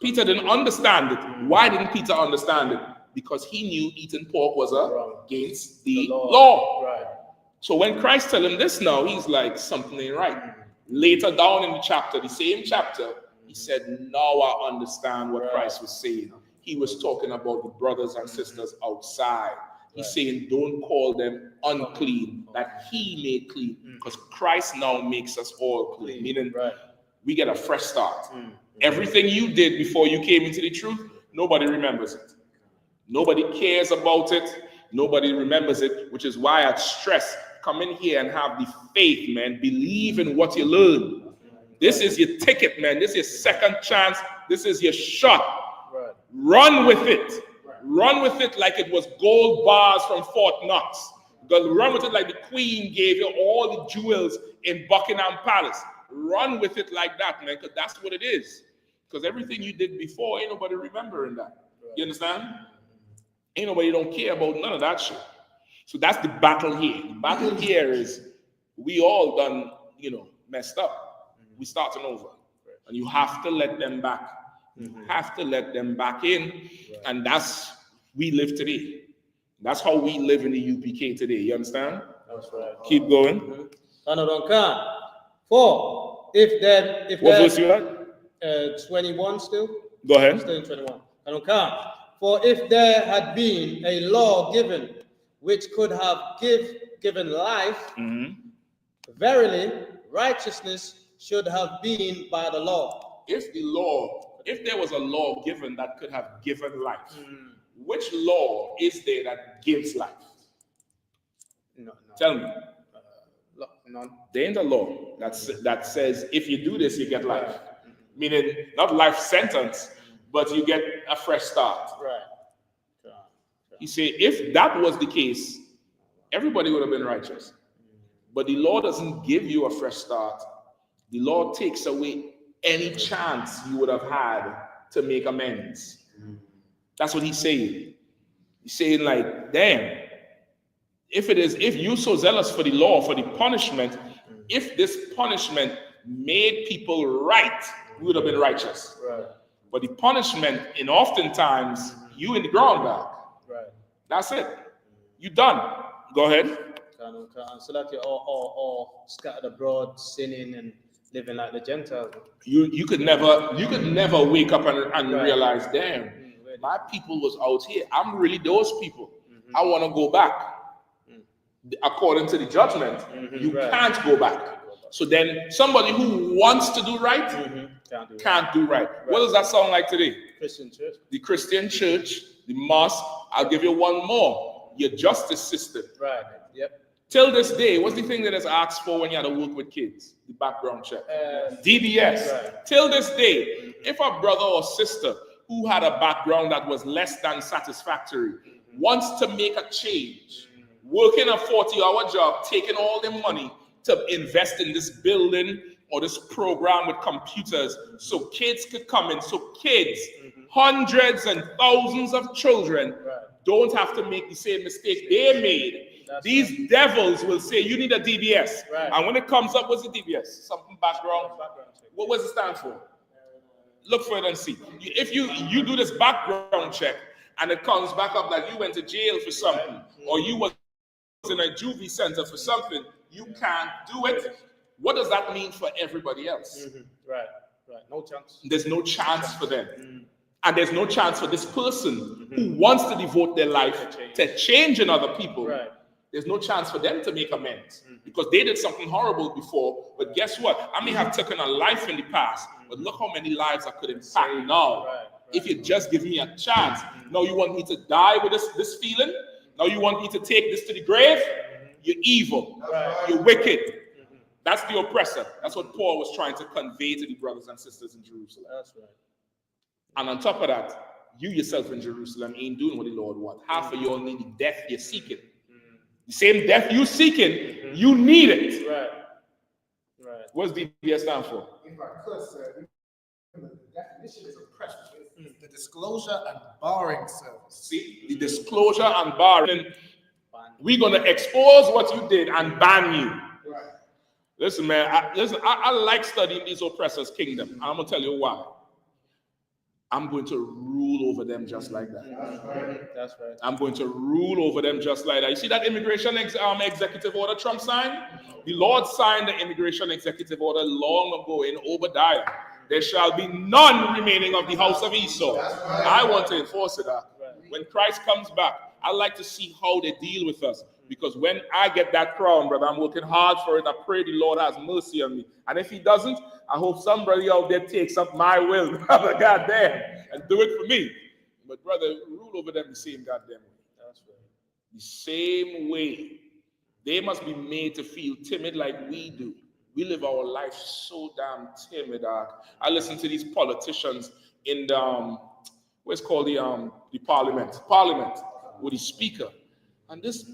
Peter didn't understand it. Why didn't Peter understand it? Because he knew eating pork was against the law. So when Christ told him this now, he's like, something ain't right. Later down in the chapter, the same chapter, he said, now I understand what Christ was saying. He was talking about the brothers and sisters outside. He's saying, don't call them unclean, that he made clean. Because Christ now makes us all clean. Meaning, we get a fresh start. Everything you did before you came into the truth, nobody remembers it. Nobody cares about it. Nobody remembers it, which is why I stress, come in here and have the faith, man. Believe in what you learn. This is your ticket, man. This is your second chance. This is your shot. Run with it. Run with it like it was gold bars from Fort Knox. Run with it like the Queen gave you all the jewels in Buckingham Palace. Run with it like that, man, because that's what it is. Because everything you did before, ain't nobody remembering that. You understand? Ain't nobody don't care about none of that shit. So that's the battle here. The battle here is we all done, messed up. We starting over. And you have to let them back. You have to let them back in. And that's, we live today. That's how we live in the UPK today. You understand? That's right. Keep going. For if what verse you at? 21 still? Go ahead. Still in 21. For if there had been a law given which could have given life, verily righteousness should have been by the law. If there was a law given that could have given life, which law is there that gives life? No. Tell me. None. There ain't a law that says if you do this, you get life. Meaning, not life sentence, but you get a fresh start. He said, if that was the case, everybody would have been righteous. But the law doesn't give you a fresh start. The law takes away any chance you would have had to make amends. That's what he's saying. He's saying like, damn, if you're so zealous for the law, for the punishment, if this punishment made people right, we would have been righteous. But the punishment, in oftentimes, you in the ground now. That's it. You done. Go ahead. So that you're all scattered abroad, sinning and living like the Gentiles. You could never wake up and realize, damn, my people was out here. I'm really those people. I want to go back. According to the judgment, you can't go back. So then somebody who wants to do right can't do right. What does that sound like today? Christian church. The Christian church, the mosque. I'll give you one more. Your justice system. Yep. Till this day, what's the thing that is asked for when you had to work with kids? The background check. DBS. Till this day, if a brother or sister who had a background that was less than satisfactory wants to make a change, working a 40-hour job, taking all the money to invest in this building or this program with computers so kids could come in, so kids, hundreds and thousands of children don't have to make the same mistake they made These devils will say, you need a DBS. Right. And when it comes up, what's the DBS? Something background. What does it stand for? Look for it and see. If you do this background check and it comes back up that you went to jail for something or you was in a juvie center for something, you can't do it. What does that mean for everybody else? Right. No chance. There's no chance for them. And there's no chance for this person who wants to devote their life to changing other people. Right. There's no chance for them to make amends because they did something horrible before. But guess what? I may have taken a life in the past, but look how many lives I could impact now. Right. If you just give me a chance. Now you want me to die with this feeling? Now you want me to take this to the grave? You're evil. Right. You're wicked. That's the oppressor. That's what Paul was trying to convey to the brothers and sisters in Jerusalem. That's right. And on top of that, you yourself in Jerusalem ain't doing what the Lord wants. Half of you all need the death you're seeking. The same death you're seeking, you need it. Right. What's DBS stand for? If I could, sir, the definition is oppression. It's the disclosure and barring service. See, the disclosure and barring. We're going to expose what you did and ban you. Right. Listen, man, I like studying these oppressors' kingdom. And I'm going to tell you why. I'm going to rule over them just like that. That's right. I'm going to rule over them just like that. You see that immigration executive order Trump signed? The Lord signed the immigration executive order long ago in Obadiah. There shall be none remaining of the house of Esau. I want to enforce it. When Christ comes back, I like to see how they deal with us. Because when I get that crown, brother, I'm working hard for it. I pray the Lord has mercy on me. And if he doesn't, I hope somebody out there takes up my will, brother, goddamn, and do it for me. But brother, rule over them the same goddamn way. That's right. The same way. They must be made to feel timid like we do. We live our life so damn timid. I listen to these politicians in the, what's called the parliament with the speaker. And this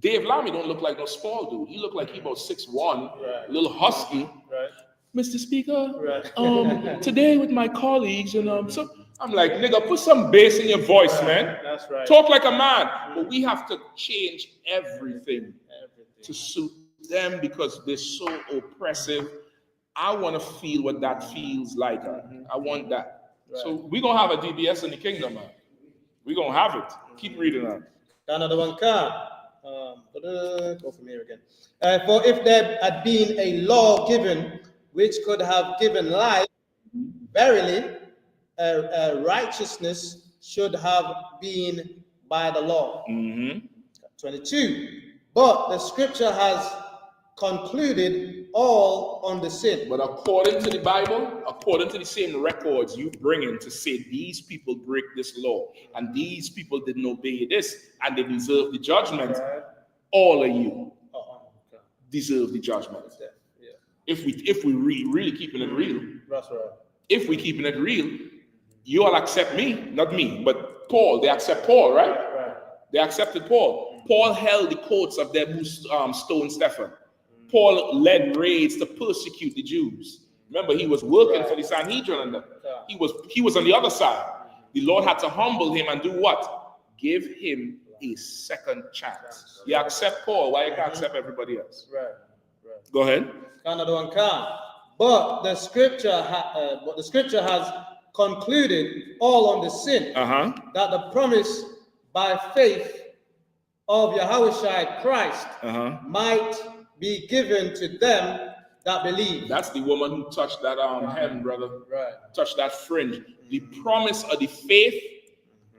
Dave Lamy don't look like no small dude. He look like he about 6'1", little husky. Right. Mr. Speaker, Right. today with my colleagues, and so I'm like, nigga, put some bass in your voice, man. That's right. Talk like a man. But we have to change everything to suit them because they're so oppressive. I want to feel what that feels like. I want that. Right. So we're going to have a DBS in the kingdom, man. We're going to have it. Keep reading that. Another one can. Go from here again. For if there had been a law given which could have given life, verily, righteousness should have been by the law. 22. But the scripture has concluded all on the sin. But according to the Bible, according to the same records you bring in to say these people break this law and these people didn't obey this and they deserve the judgment, all of you deserve the judgment. Yeah. If we really keeping it real, that's right. If we keeping it real, you all accept me, not me, but Paul. They accept Paul, right? They accepted Paul. Paul held the coats of them who stoned Stephen. Paul led raids to persecute the Jews. Remember, he was working for the Sanhedrin and them. He was on the other side. The Lord had to humble him and do what? Give him a second chance. You accept Paul, why you can't accept everybody else? Right. Go ahead. Another one can. But the scripture has concluded all on the sin, that the promise by faith of Yahushua Christ might be given to them that believe. That's the woman who touched that hem, brother. Right. Touched that fringe. The promise of the faith.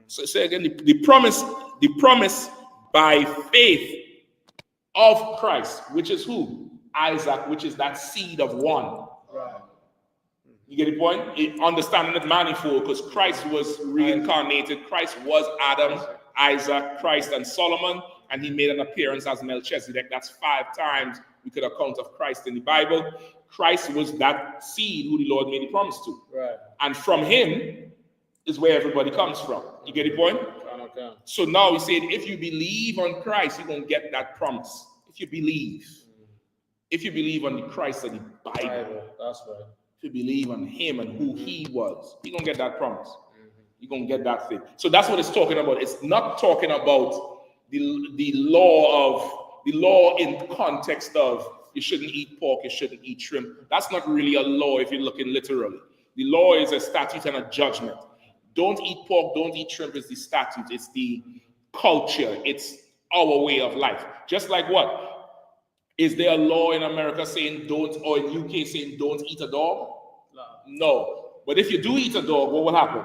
So say again, the promise by faith of Christ, which is who? Isaac, which is that seed of one. Right. You get the point? Understanding it manifold, because Christ was reincarnated. Christ was Adam, Isaac, Christ, and Solomon, and he made an appearance as Melchizedek. That's 5 times we could account of Christ in the Bible. Christ was that seed who the Lord made the promise to. Right. And from him is where everybody comes from. You get the point? Okay. So now we said, if you believe on Christ, you're going to get that promise. If you believe. If you believe on the Christ of the Bible. That's right. If you believe on him and who he was, you're going to get that promise. You're going to get that thing. So that's what it's talking about. It's not talking about the law in context of you shouldn't eat pork, you shouldn't eat shrimp. That's not really a law if you're looking literally. The law is a statute and a judgment. Don't eat pork, don't eat shrimp is the statute. It's the culture. It's our way of life. Just like what? Is there a law in America saying don't, or in UK saying don't eat a dog? No. But if you do eat a dog, what will happen?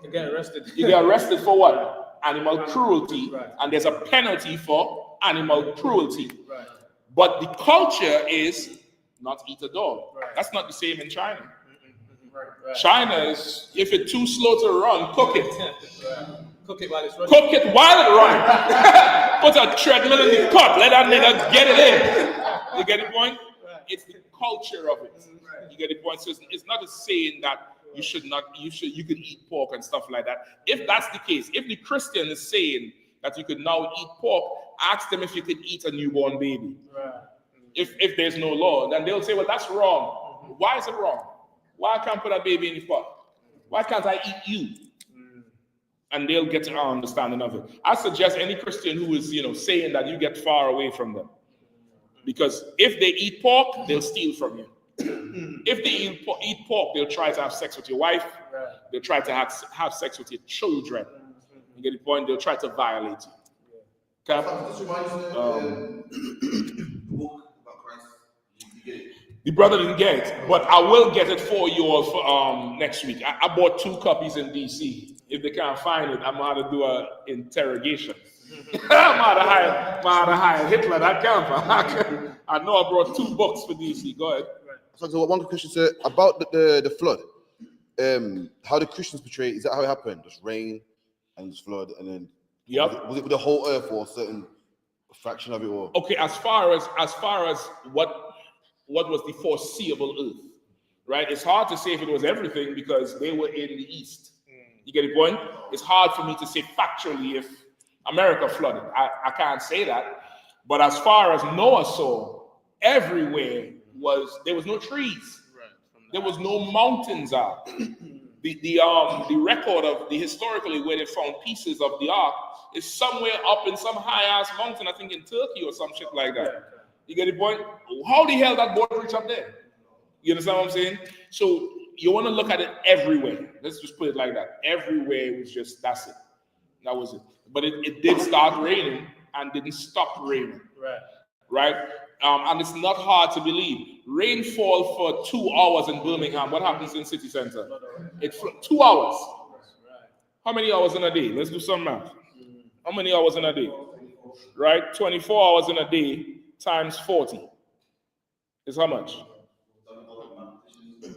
You get arrested. You get arrested for what? Animal cruelty. Right. And there's a penalty for animal cruelty. Right. But the culture is not eat a dog. Right. That's not the same in China. Right. China is, if it's too slow to run, cook it. Right. Cook it while it's running. Cook it while it's running. Put a treadmill in the cut. Let that nigga get it in. You get the point? Right. It's the culture of it. Right. You get the point? So it's not a saying that you could eat pork and stuff like that. If that's the case, if the Christian is saying that you could now eat pork, ask them if you could eat a newborn baby. Right. If there's no law, then they'll say, well, that's wrong. Why is it wrong? Why can't I put a baby in the pot? Why can't I eat you? And they'll get an understanding of it. I suggest any Christian who is, saying that, you get far away from them. Because if they eat pork, they'll steal from you. If they eat pork, they'll try to have sex with your wife. They'll try to have sex with your children. You get the point? They'll try to violate you. Cap? The brother didn't get it, but I will get it for you all for next week. I bought 2 copies in DC. If they can't find it, I'm going to do an interrogation. I'm going to hire Hitler. That can't. I know I brought 2 books for DC. Go ahead. So one question, sir, about the flood. How the Christians portray it, is that how it happened? Just rain and just flood, and then was it with the whole earth or a certain fraction of it? Or okay, as far as what was the foreseeable earth, right? It's hard to say if it was everything because they were in the east. You get the point? It's hard for me to say factually if America flooded. I can't say that. But as far as Noah saw, everywhere there was no trees. Right. There was no mountains out. The record of historically where they found pieces of the ark is somewhere up in some high ass mountain, I think in Turkey or some shit like that. You get the point? How the hell that boat reach up there? You understand what I'm saying? So you want to look at it everywhere. Let's just put it like that. Everywhere it was just, that's it. That was it. But it did start raining and didn't stop raining. Right? And it's not hard to believe. Rainfall for 2 hours in Birmingham. What happens in city center? It's 2 hours. How many hours in a day? Let's do some math. How many hours in a day? Right? 24 hours in a day times 40 is how much?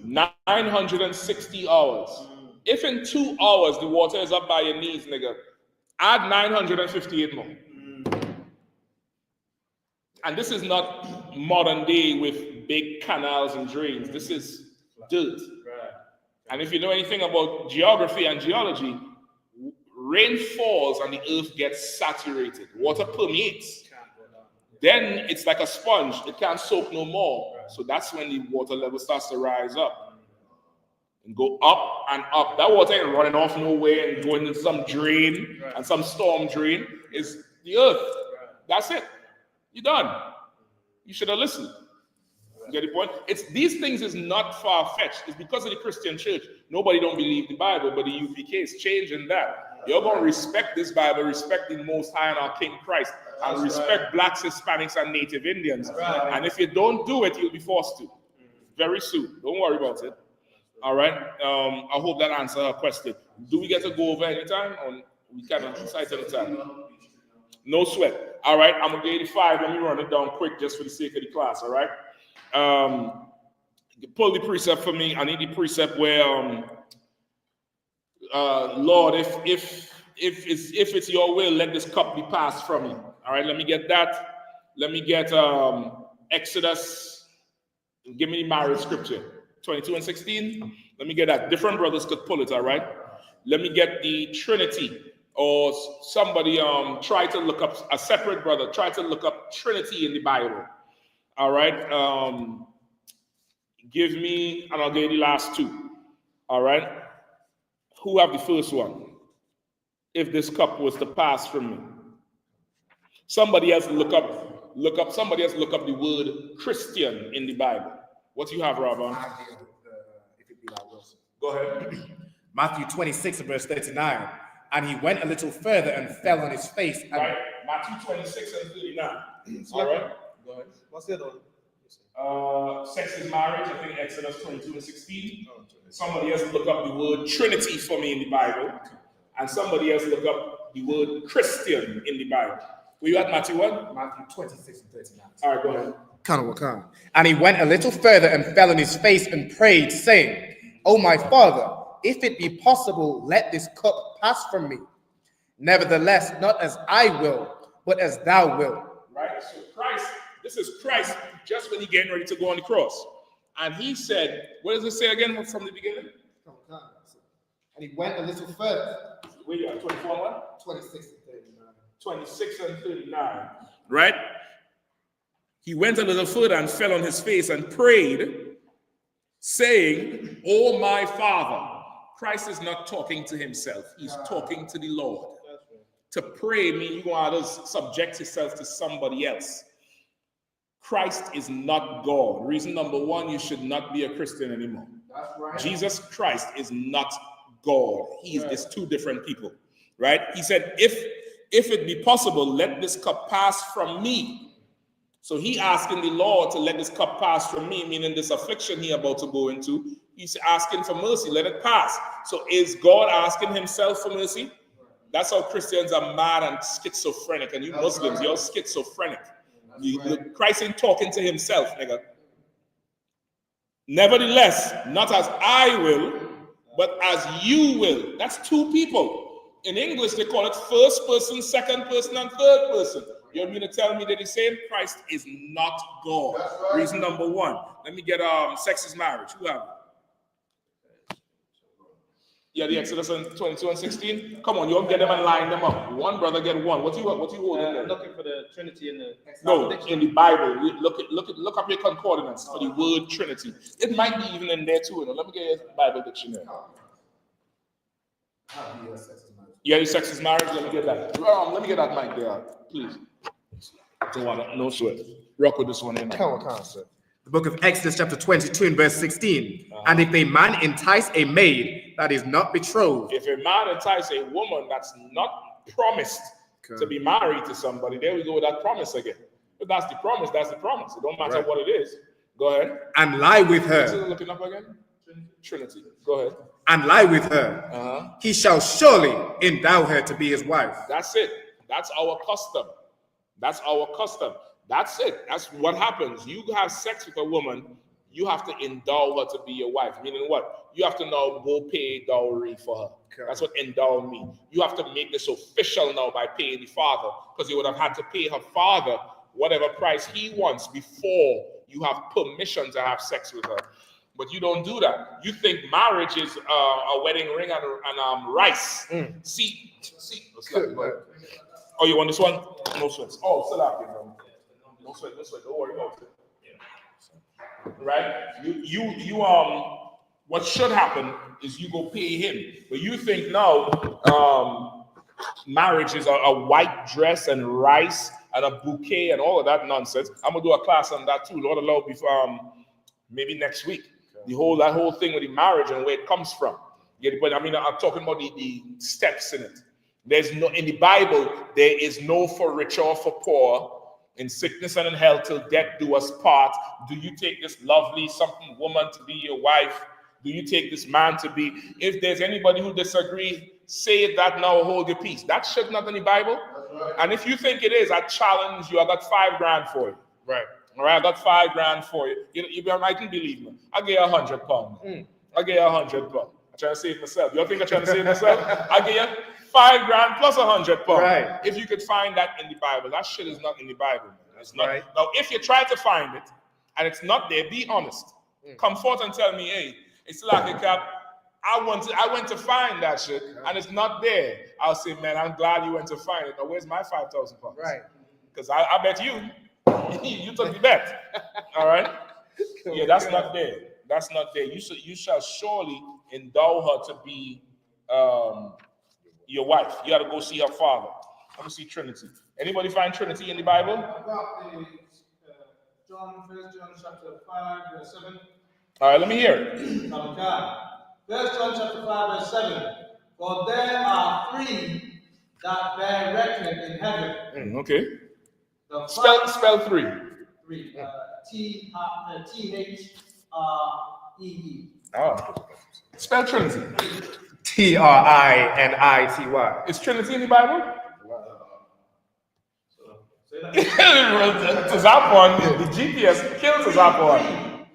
960 hours. If in 2 hours the water is up by your knees, nigga, add 958 more. And this is not modern day with big canals and drains. This is dirt. And if you know anything about geography and geology, rain falls and the earth gets saturated. Water permeates. Then it's like a sponge. It can't soak no more. So that's when the water level starts to rise up and go up and up. That water ain't running off nowhere and going into some drain and some storm drain. It's the earth. That's it. You're done. You should have listened. You get the point? These things is not far-fetched. It's because of the Christian church. Nobody don't believe the Bible, but the UPK is changing that. You're going to respect this Bible, respect the Most High and our King Christ, and respect blacks, Hispanics, and Native Indians. And if you don't do it, you'll be forced to. Very soon. Don't worry about it. All right? I hope that answers her question. Do we get to go over anytime? Or we kind of decide anytime? No sweat. All right, I'm going to 85. Let me run it down quick just for the sake of the class, all right? Pull the precept for me. I need the precept where, Lord, if it's your will, let this cup be passed from me. All right, let me get that. Let me get Exodus. Give me the marriage scripture, 22 and 16. Let me get that. Different brothers could pull it, all right? Let me get the Trinity. Or somebody try to look up, a separate brother, try to look up Trinity in the Bible. All right. Give me, and I'll get the last 2. All right. Who have the first one? If this cup was to pass from me. Somebody else look up the word Christian in the Bible. What do you have, Robert? If it be like Wilson. Go ahead. Matthew 26 verse 39. And he went a little further and fell on his face. And Right. Matthew 26 and 39. All right. Go ahead. What's the other one? Sex is marriage. I think Exodus 22 and 16. Somebody else look up the word Trinity for me in the Bible. And somebody else look up the word Christian in the Bible. Were you at Matthew 1? Matthew 26 and 39. All right, go ahead. And he went a little further and fell on his face and prayed, saying, O my Father, if it be possible, let this cup pass from me. Nevertheless, not as I will, but as thou wilt. Right? So Christ, this is Christ just when he's getting ready to go on the cross. And he said, what does it say again from the beginning? And he went a little further. Where you at? 24 what? 26 and 39. 26 and 39. Right? He went a little further and fell on his face and prayed, saying, O my Father. Christ is not talking to himself. He's talking to the Lord. To pray means you want to subject yourself to somebody else. Christ is not God. Reason number one, you should not be a Christian anymore. That's right. Jesus Christ is not God. He is two different people. Right? He said, if it be possible, let this cup pass from me. So he asking the Lord to let this cup pass from me, meaning this affliction he about to go into. He's asking for mercy, let it pass. So is God asking himself for mercy? That's how Christians are mad and schizophrenic. And you Muslims, you're schizophrenic. Christ ain't talking to himself, nigga. Nevertheless, not as I will, but as you will. That's two people. In English, they call it first person, second person, and third person. You're going to tell me that he's saying Christ is not God. Right. Reason number one. Let me get sex is marriage. Who have it? Yeah, the Exodus 22 and 16. Come on, you all get them and line them up. One brother get one. What you holding there? Looking for the Trinity in the in the Bible. Look up your concordance for the word Trinity. It might be even in there too. Let me get your Bible dictionary. Yeah, the sex is marriage. Let me get that. Let me get that mic there, please. No sweat. Rock with this one in. Come on, sir. The book of Exodus chapter 22 and verse 16. And if a man entice a maid that is not betrothed. If a man entice a woman that's not promised to be married to somebody, there we go with that promise again. But that's the promise, that's the promise. It don't matter what it is. Go ahead. And lie with her. Looking up again? Trinity. Go ahead. And lie with her. He shall surely endow her to be his wife. That's it. That's our custom. That's our custom. That's it. That's what happens. You have sex with a woman, you have to endow her to be your wife. Meaning what? You have to now go pay dowry for her. Okay. That's what endow means. You have to make this official now by paying the father, because you would have had to pay her father whatever price he wants before you have permission to have sex with her. But you don't do that. You think marriage is a wedding ring and rice. See. Oh, you want this one? No sweat. Oh, still out here. No sweat. Don't worry about it. Right? You what should happen is you go pay him. But you think now marriage is a white dress and rice and a bouquet and all of that nonsense. I'm gonna do a class on that too. Lord allow before maybe next week. That whole thing with the marriage and where it comes from. Yeah, but I mean, I'm talking about the steps in it. There's no in the Bible, there is no for rich or for poor. In sickness and in health till death do us part. Do you take this lovely something woman to be your wife? Do you take this man to be? If there's anybody who disagrees, say it that now, hold your peace. That shit not in the Bible. Right. And if you think it is, I challenge you. I got $5,000 for you. Right. All right, I got $5,000 for you. You might believe me. I get £100. I get £100. I'm trying to save myself. You think I'm trying to save myself? I get you $5,000 plus £100. Right. If you could find that in the Bible, that shit is not in the Bible. Man. It's not. Right. Now, if you try to find it and it's not there, be honest. Come forth and tell me, hey, it's like a cap. I went to find that shit and it's not there. I'll say, man, I'm glad you went to find it. Now, where's my £5,000? Right. Because I bet you took the bet. All right. Yeah, that's not there. That's not there. You shall surely endow her to be your wife. You got to go see her father. Let me see Trinity. Anybody find Trinity in the Bible? I got the John, 1 John chapter 5, verse 7. All right, let me hear it. Okay. 1 John chapter 5, verse 7. For there are three that bear record in heaven. Okay. The Spell three. Three. THREE. Oh. Spell Trinity. TRINITY. Is Trinity in the Bible? To Zap one, the GPS kills to Zap one.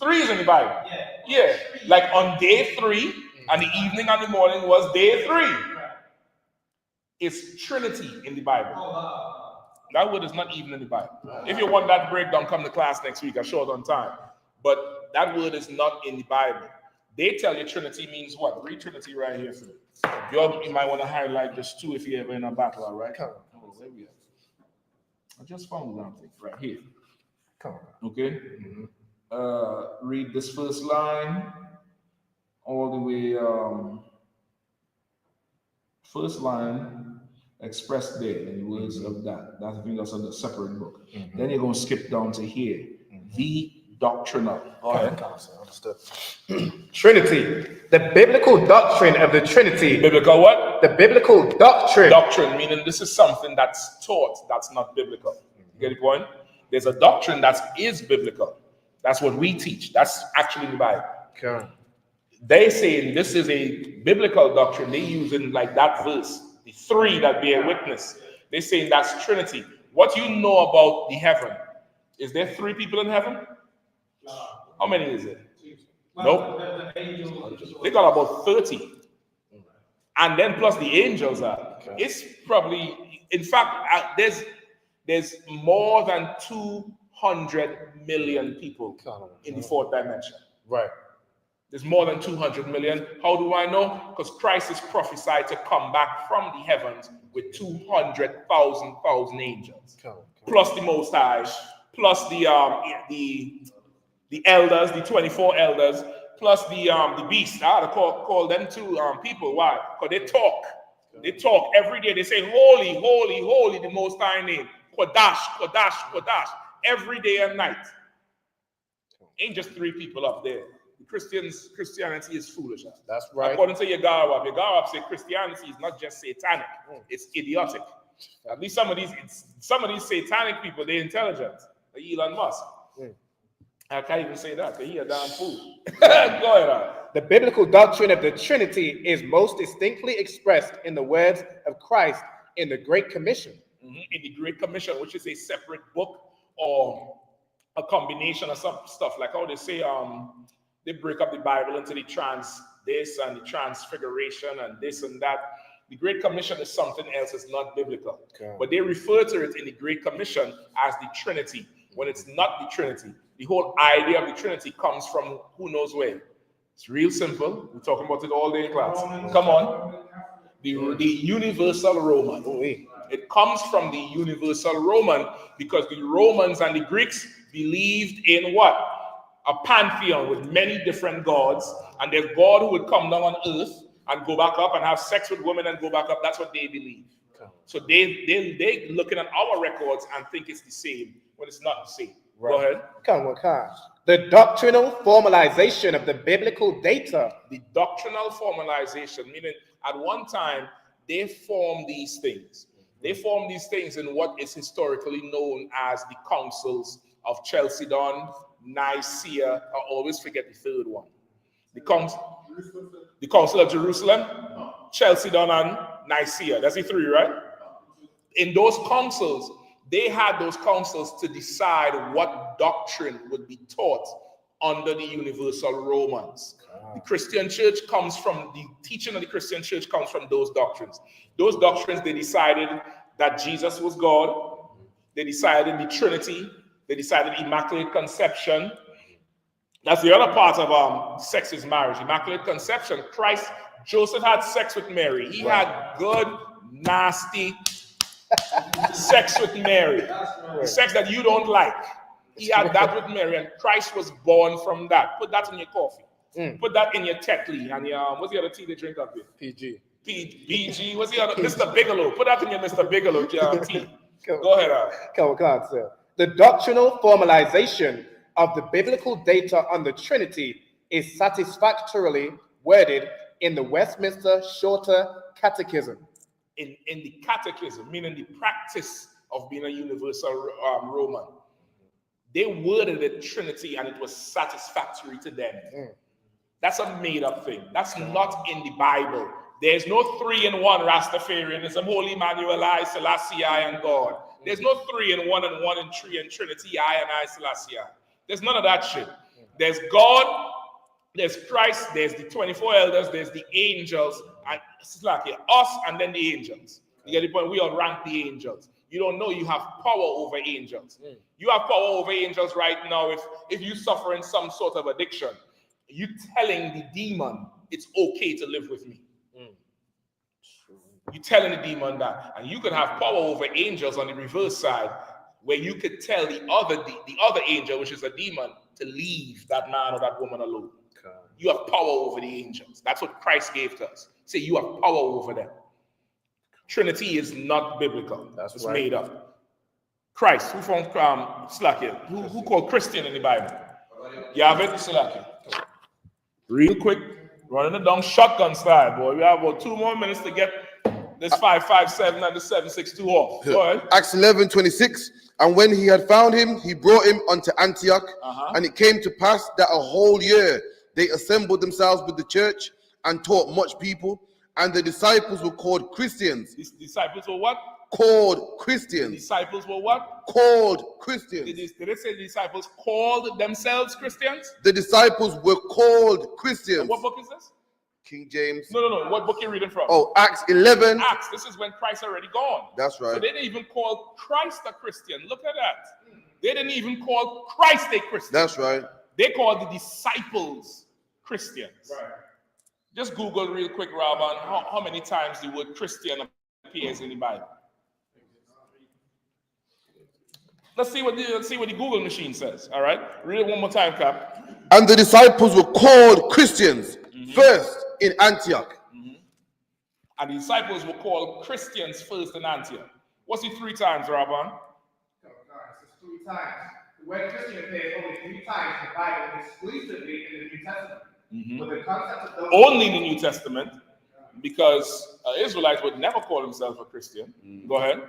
Three is in the Bible. Yeah. Like on day 3, and the evening and the morning was day 3. It's Trinity in the Bible. That word is not even in the Bible. If you want that breakdown, come to class next week. I'm short on time. But that word is not in the Bible. They tell you Trinity means what? Read Trinity right here for you. You might want to highlight just 2 if you're ever in a battle, all right? Come on. There we go. I just found something right here. Come on. Okay? Read this first line all the way. First line expressed there in the words of that. I think that's a separate book. Then you're going to skip down to here. The doctrinal. Go ahead. Understood. Trinity. The biblical doctrine of the Trinity. Biblical what? The biblical doctrine. Doctrine, meaning this is something that's taught that's not biblical. You get the point? There's a doctrine that is biblical. That's what we teach. That's actually in the Bible. Okay. They say this is a biblical doctrine. They use in like that verse, the 3 that bear witness. They say that's Trinity. What you know about the heaven? Is there 3 people in heaven? How many is it? Nope. They got about 30. And then plus the angels are. Okay. It's probably, in fact, there's more than 200 million people in the 4th dimension. Right. There's more than 200 million. How do I know? Because Christ is prophesied to come back from the heavens with 200,000 angels. Plus the Most High, plus the elders, the 24 elders, plus the beast. I call them two people. Why? Because they talk. They talk every day. They say, holy, holy, holy, the Most High name. Kodash, Kodash, Kodash. Every day and night. Ain't just 3 people up there. Christianity is foolish. That's right. According to Yagarwab say Christianity is not just satanic. It's idiotic. At least some of these satanic people, they're intelligent. Like Elon Musk. I can't even say that, because he a damn fool. Go ahead. The biblical doctrine of the Trinity is most distinctly expressed in the words of Christ in the Great Commission. In the Great Commission, which is a separate book or a combination of some stuff. Like how they say, they break up the Bible into this and the transfiguration and this and that. The Great Commission is something else. It's not biblical. Okay. But they refer to it in the Great Commission as the Trinity, when it's not the Trinity. The whole idea of the Trinity comes from who knows where. It's real simple. We're talking about it all day in class. Come on. The universal Roman. It comes from the universal Roman because the Romans and the Greeks believed in what? A pantheon with many different gods. And there's God who would come down on earth and go back up and have sex with women and go back up. That's what they believe. So they looking at our records and think it's the same when it's not the same. Right. Go ahead. Come on. The doctrinal formalization of the biblical data. The doctrinal formalization, meaning at one time they formed these things. They formed these things in what is historically known as the councils of Chalcedon, Nicaea. I always forget the third one. The Council of Jerusalem, Chalcedon, and Nicaea. That's the 3, right? In those councils, they had those councils to decide what doctrine would be taught under the universal Romans. The Christian church comes from, the teaching of the Christian church comes from those doctrines. Those doctrines, they decided that Jesus was God. They decided the Trinity. They decided Immaculate Conception. That's the other part of sex is marriage. Immaculate Conception. Joseph had sex with Mary. He had good, nasty sex with Mary. Sex that you don't like. He had that with Mary, and Christ was born from that. Put that in your coffee. Put that in your Tetley and your, what's the other tea they drink up here? PG. BG, what's the other? Mr. Bigelow. Put that in your Mr. Bigelow, T. Come Go ahead, Al. Come on, sir. The doctrinal formalization of the biblical data on the Trinity is satisfactorily worded in the Westminster Shorter Catechism. In the catechism, meaning the practice of being a universal Roman, they worded the Trinity and it was satisfactory to them. That's a made-up thing. That's not in the Bible. There's no 3-in-1 Rastafarianism, Holy Emmanuel, I, Selassie, I, and God. There's no 3-in-1 and 1 and 3 and Trinity, I and I, Selassie, I. There's none of that shit. There's God, there's Christ, there's the 24 elders, there's the angels, and it's like us and then the angels. You get the point? We all rank the angels. You don't know you have power over angels. You have power over angels right now. If you're suffering some sort of addiction, you telling the demon it's okay to live with me. You're telling the demon that, and you could have power over angels on the reverse side, where you could tell the other angel, which is a demon, to leave that man or that woman alone. Okay. You have power over the angels. That's what Christ gave to us. Say you have power over them. Trinity is not biblical. It's right. Made up. Christ, who found Slakia? Who called Christian in the Bible? You have it, Slakia. Real quick, running it down shotgun style, boy. We have about 2 more minutes to get this 557 and the 762 off. Go ahead. Acts 11:26. And when he had found him, he brought him unto Antioch. And it came to pass that a whole year they assembled themselves with the church and taught much people. And the disciples were called Christians. These disciples were what? Called Christians. The disciples were what? Called Christians. Did it say the disciples called themselves Christians? The disciples were called Christians. What book is this? King James. No. What book are you reading from? Oh, Acts 11. Acts. This is when Christ already gone. That's right. So they didn't even call Christ a Christian. Look at that. They didn't even call Christ a Christian. That's right. They called the disciples Christians. Right. Just Google real quick, Robin, how many times the word Christian appears in the Bible. Let's see what the Google machine says. All right, read it one more time, Cap. And the disciples were called Christians first in Antioch. And the disciples were called Christians first in Antioch. What's it 3 times, Robin? It's 3 times. The word Christian appears only 3 times in the Bible, exclusively in the New Testament. But the concept of only in the New Testament, because Israelites would never call themselves a Christian. Go ahead.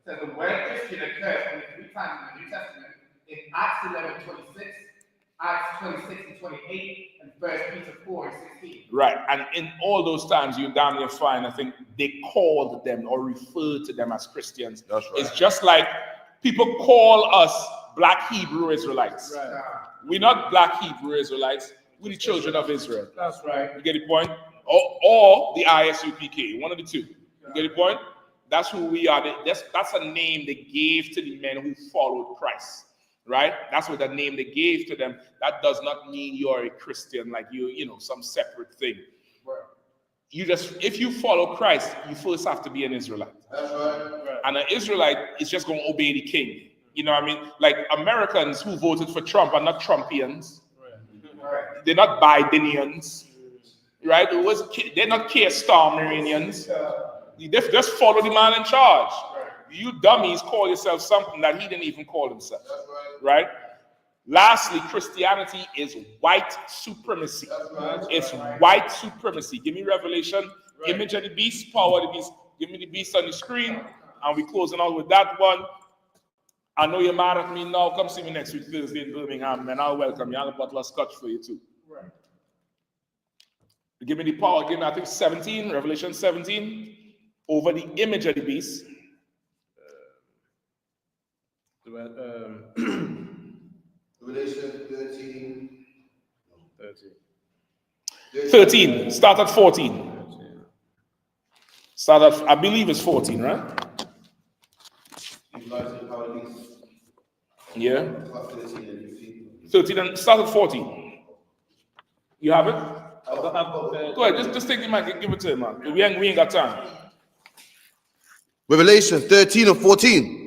So the word Christian occurs only 3 times in the New Testament, in Acts 11:26, Acts 26 and 28, and 1 Peter 4 and 16. Right, and in all those times, you damn near find, I think, they called them or referred to them as Christians. That's right. It's just like people call us Black Hebrew Israelites. Right. We're not Black Hebrew Israelites. We're the children of Israel. That's right. You get the point? Or the I.S.U.P.K, one of the 2. You get the point? That's who we are. That's a name they gave to the men who followed Christ, right? That's what that name they gave to them. That does not mean you're a Christian, like you know, some separate thing. Right. If you follow Christ, you first have to be an Israelite. That's right. And an Israelite is just going to obey the king. You know what I mean? Like Americans who voted for Trump are not Trumpians. Right. They're not Bidenians. Right? They're not Keir Starmerians. They just follow the man in charge. Right. You dummies call yourself something that he didn't even call himself. Right? Lastly, Christianity is white supremacy. It's white supremacy. Give me Revelation, image of the beast, power of the beast. Give me the beast on the screen, and we're closing out with that one. I know you're mad at me now. Come see me next week, Thursday in Birmingham, and I'll welcome you. I'll have a bottle of scotch for you too. Right. Give me the power. Give me, I think, 17, Revelation 17, over the image of the beast. Revelation 13. Start at 14. Start at, I believe it's 14, right? Yeah. 13 and start at 14. You have it? Go ahead, just take the mic and give it to him, man. We ain't got time. Revelation 13 and 14.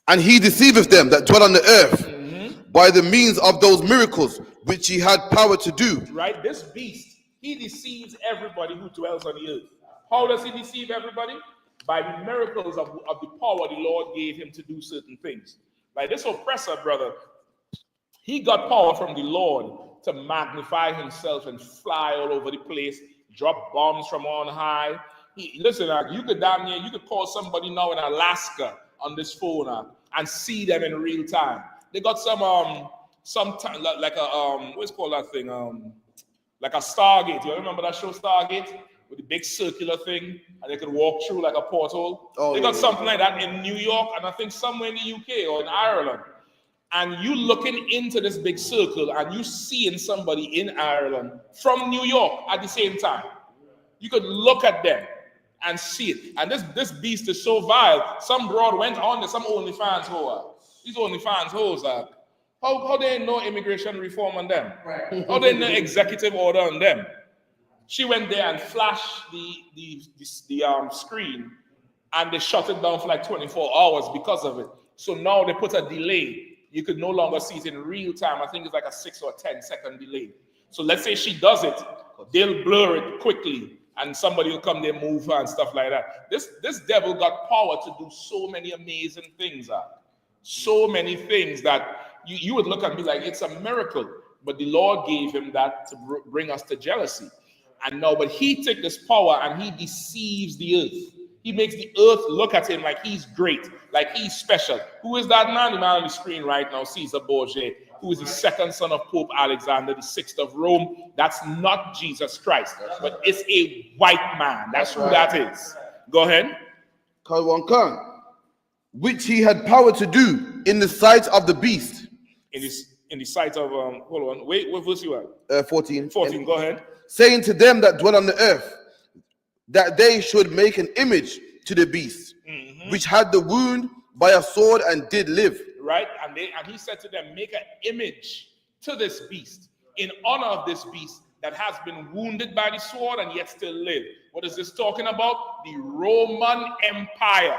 And he deceiveth them that dwell on the earth by the means of those miracles which he had power to do. Right? This beast, he deceives everybody who dwells on the earth. How does he deceive everybody? By the miracles of the power the Lord gave him to do certain things. Like this oppressor, brother, he got power from the Lord to magnify himself and fly all over the place, drop bombs from on high. Listen, you could call somebody now in Alaska on this phone and see them in real time. They got some time like a what's called that thing? Like a Stargate. You remember that show Stargate? With the big circular thing, and they could walk through like a portal. They got something like that in New York, and I think somewhere in the UK or in Ireland. And you looking into this big circle, and you seeing somebody in Ireland from New York at the same time. You could look at them and see it. And this beast is so vile. Some broad went on to some OnlyFans hoe. These OnlyFans hoes are. How they know immigration reform on them? Right. How they know executive order on them? She went there and flashed the screen, and they shut it down for like 24 hours because of it. So now they put a delay. You could no longer see it in real time. I think it's like a 6 or 10-second delay. So let's say she does it, they'll blur it quickly, and somebody will come there, move her and stuff like that. This devil got power to do so many amazing things. So many things that you would look and be like, it's a miracle. But the Lord gave him that to bring us to jealousy. And now, but he took this power and he deceives the earth. He makes the earth look at him like he's great, like he's special. Who is that man? The man on the screen right now, Caesar Borgia, who is the second son of Pope Alexander VI of Rome. That's not Jesus Christ, but it's a white man. That's who that is. Go ahead. Which he had power to do in the sight of the beast. In the sight of, hold on, wait, what verse you at? 14. 14, go ahead. Saying to them that dwell on the earth, that they should make an image to the beast, which had the wound by a sword and did live. Right, and he said to them, make an image to this beast, in honor of this beast that has been wounded by the sword and yet still live. What is this talking about? The Roman Empire.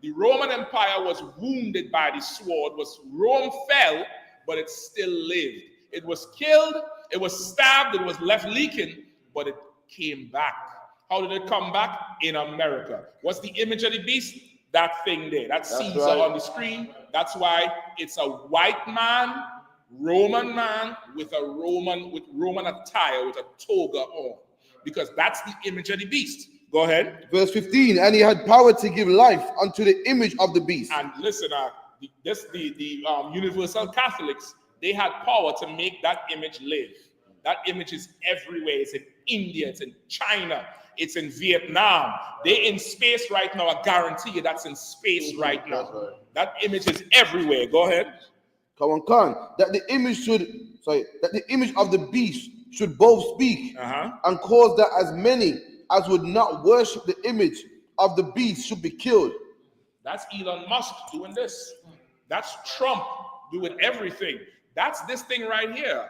The Roman Empire was wounded by the sword. Rome fell, but it still lived. It was killed, it was stabbed, it was left leaking, but it came back. How did it come back? In America. What's the image of the beast? That thing there. That's Caesar on the screen. That's why it's a white man, Roman man with Roman attire, with a toga on. Because that's the image of the beast. Go ahead. Verse 15, and he had power to give life unto the image of the beast. And listen, the Universal Catholics, they had power to make that image live. That image is everywhere. It's in India, it's in China, it's in Vietnam. They're in space right now. I guarantee you that's in space right now. Right. That image is everywhere. Go ahead. That the image of the beast should both speak and cause that as many as would not worship the image of the beast should be killed. That's Elon Musk doing this. That's Trump doing everything. That's this thing right here.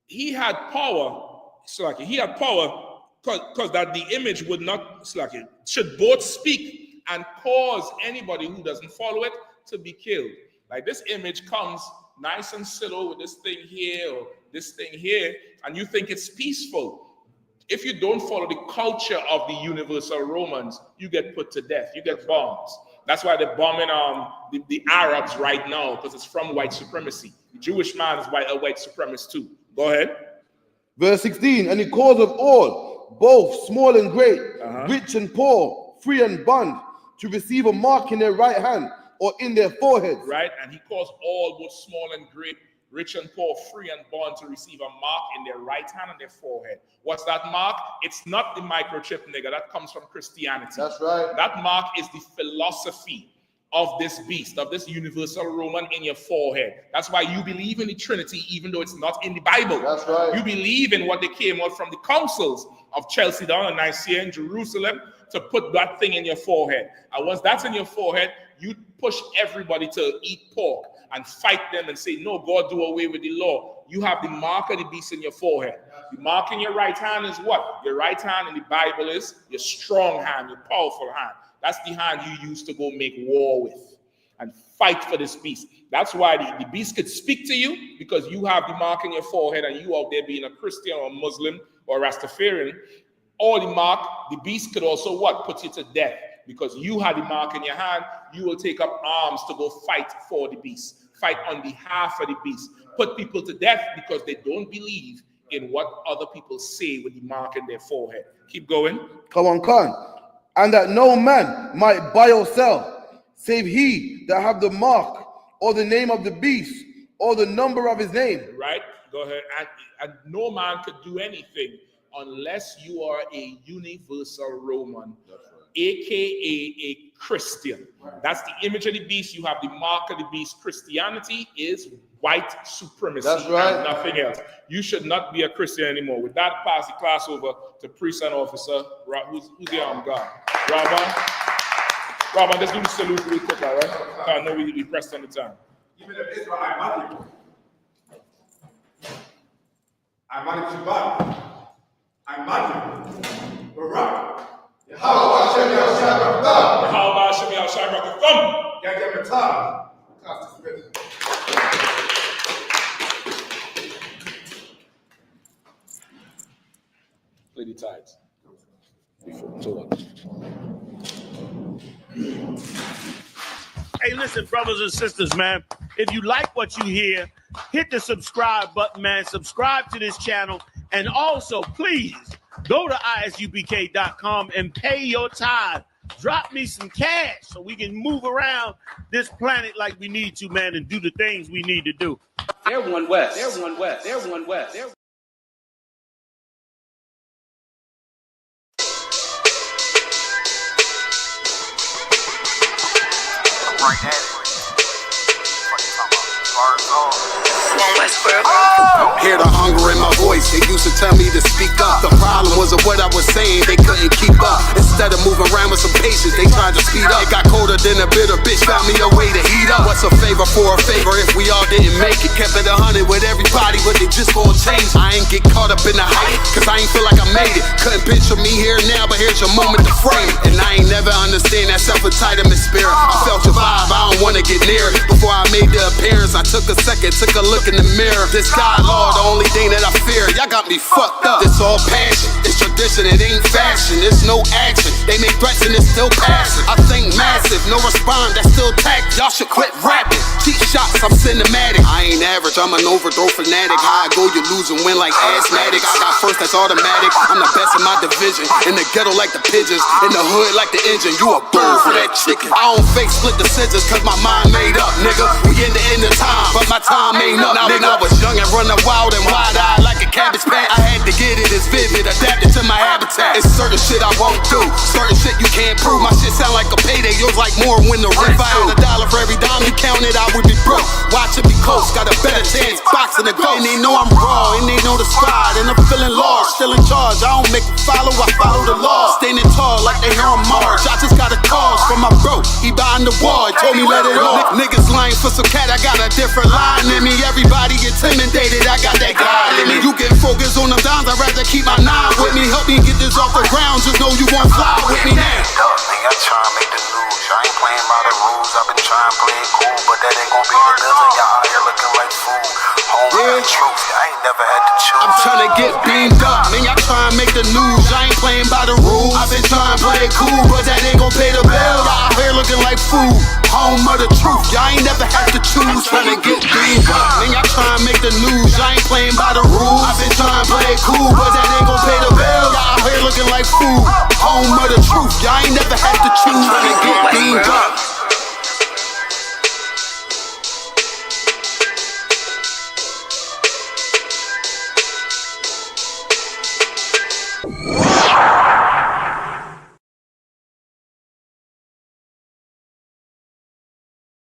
He had power, because that the image would not, should both speak and cause anybody who doesn't follow it to be killed. Like this image comes nice and subtle with this thing here or this thing here, and you think it's peaceful. If you don't follow the culture of the Universal Romans, you get put to death. You get bombed. That's why they're bombing the Arabs right now, because it's from white supremacy. The Jewish man is a white supremacist too. Go ahead. Verse 16, and he calls of all, both small and great, rich and poor, free and bond, to receive a mark in their right hand or in their foreheads. Right, and he calls all, both small and great, rich and poor, free and bond, to receive a mark in their right hand and their forehead. What's that mark? It's not the microchip, nigga. That comes from Christianity. That's right. That mark is the philosophy of this beast, of this Universal Roman in your forehead. That's why you believe in the Trinity, even though it's not in the Bible. That's right. You believe in what they came out from the councils of Chalcedon and Nicaea and Jerusalem to put that thing in your forehead. And once that's in your forehead, you push everybody to eat pork and fight them and say, no, God, do away with the law. You have the mark of the beast in your forehead. The mark in your right hand is what? Your right hand in the Bible is your strong hand, your powerful hand. That's the hand you use to go make war with and fight for this beast. That's why the beast could speak to you, because you have the mark in your forehead and you out there being a Christian or a Muslim or a Rastafarian. or the mark, the beast could also what? Put you to death. Because you had the mark in your hand, you will take up arms to go fight for the beast. Fight on behalf of the beast. Put people to death because they don't believe in what other people say with the mark in their forehead. Keep going. Come on, Khan. And that no man might buy or sell, save he that have the mark, or the name of the beast, or the number of his name. Right? Go ahead. And no man could do anything unless you are a universal Roman, aka a Christian. That's the image of the beast. You have the mark of the beast. Christianity is white supremacy. That's right. And nothing else. You should not be a Christian anymore. With that, pass the class over to priest and officer. Who's the armed guard? Robin, let's do the salute real quick, all right? I know we pressed on the time. Even if Israelite money. I'm money to buy. I'm money. We're right. How about Hashem Yahshua Barakah? Yeah, give me time. Play the tithes. Hey, listen, brothers and sisters, man. If you like what you hear, hit the subscribe button, man. Subscribe to this channel. And also, please, go to ISUPK.com and pay your tithe. Drop me some cash so we can move around this planet like we need to, man, and do the things we need to do. They're one west. They're one west. They're one west. They're Right at it. What you talking about? Hear the hunger in my voice, they used to tell me to speak up. The problem was what I was saying, they couldn't keep up. Instead of moving around with some patience, they tried to speed up. It got colder than a bitter bitch, found me a way to heat up. What's a favor for a favor if we all didn't make it? Kept it 100 with everybody, but they just gon' change. I ain't get caught up in the hype, cause I ain't feel like I made it. Couldn't picture me here now, but here's your moment to frame it. And I ain't never understand that self-entitlement spirit. I felt your vibe, I don't wanna get near it. Before I made the appearance, I took a second, took a look in the mirror. This God, Lord, the only thing that I fear. Y'all got me fucked up. This all passion, it's tradition, it ain't fashion. It's no action. They make threats and it's still passing. I think massive, no respond, that's still tact. Y'all should quit rapping. Cheap shots, I'm cinematic. I ain't average, I'm an overthrow fanatic. How I go, you lose and win like asthmatic. I got first, that's automatic. I'm the best in my division. In the ghetto like the pigeons, in the hood like the engine. You a bird for that chicken. I don't fake split decisions cause my mind made up, nigga. We in the end of time, but my time ain't up, nigga. I was young and running wild and wide-eyed like a cabbage patch. I had to get it as vivid, adapted to my habitat. It's certain shit I won't do, certain shit you can't prove. My shit sound like a payday, yours like more when the rent. If I had $1 for every dime you counted, I would be broke. Watch it be close, got a better chance, boxing the ghost. And they know I'm raw, and they know the squad, and I'm feeling large, still in charge. I don't make a follow, I follow the law. Standing tall like they hear on March. I just got a call from my bro, he behind the wall, he told me let it off. Niggas lying for some cat, I got a different line in me. Everybody intimidated, I got that God in me. You get focused on them dimes, I'd rather keep my nine with me. Help me get this off the ground, just know you won't fly with me now. I try to make the news, I ain't playing by the rules. I've been trying to play it cool, but that ain't gon' be the living. Y'all out here looking like fool. Home with the truth, I ain't never had to choose. I'm trying to get beamed up, man, y'all trying to make the news. I ain't playing by the rules. I've been trying to play it cool, but that ain't gon' pay the bill. Y'all out here looking like fool. Home of the truth, y'all ain't never had to choose. Trying to get beamed up, man, y'all trying to make the news. I ain't playing by the rules. I've been trying to play it cool, but that ain't gon' pay the bill. Y'all out here looking like fool. Home of the truth, y'all ain't never had to choose. Trying to get beamed up.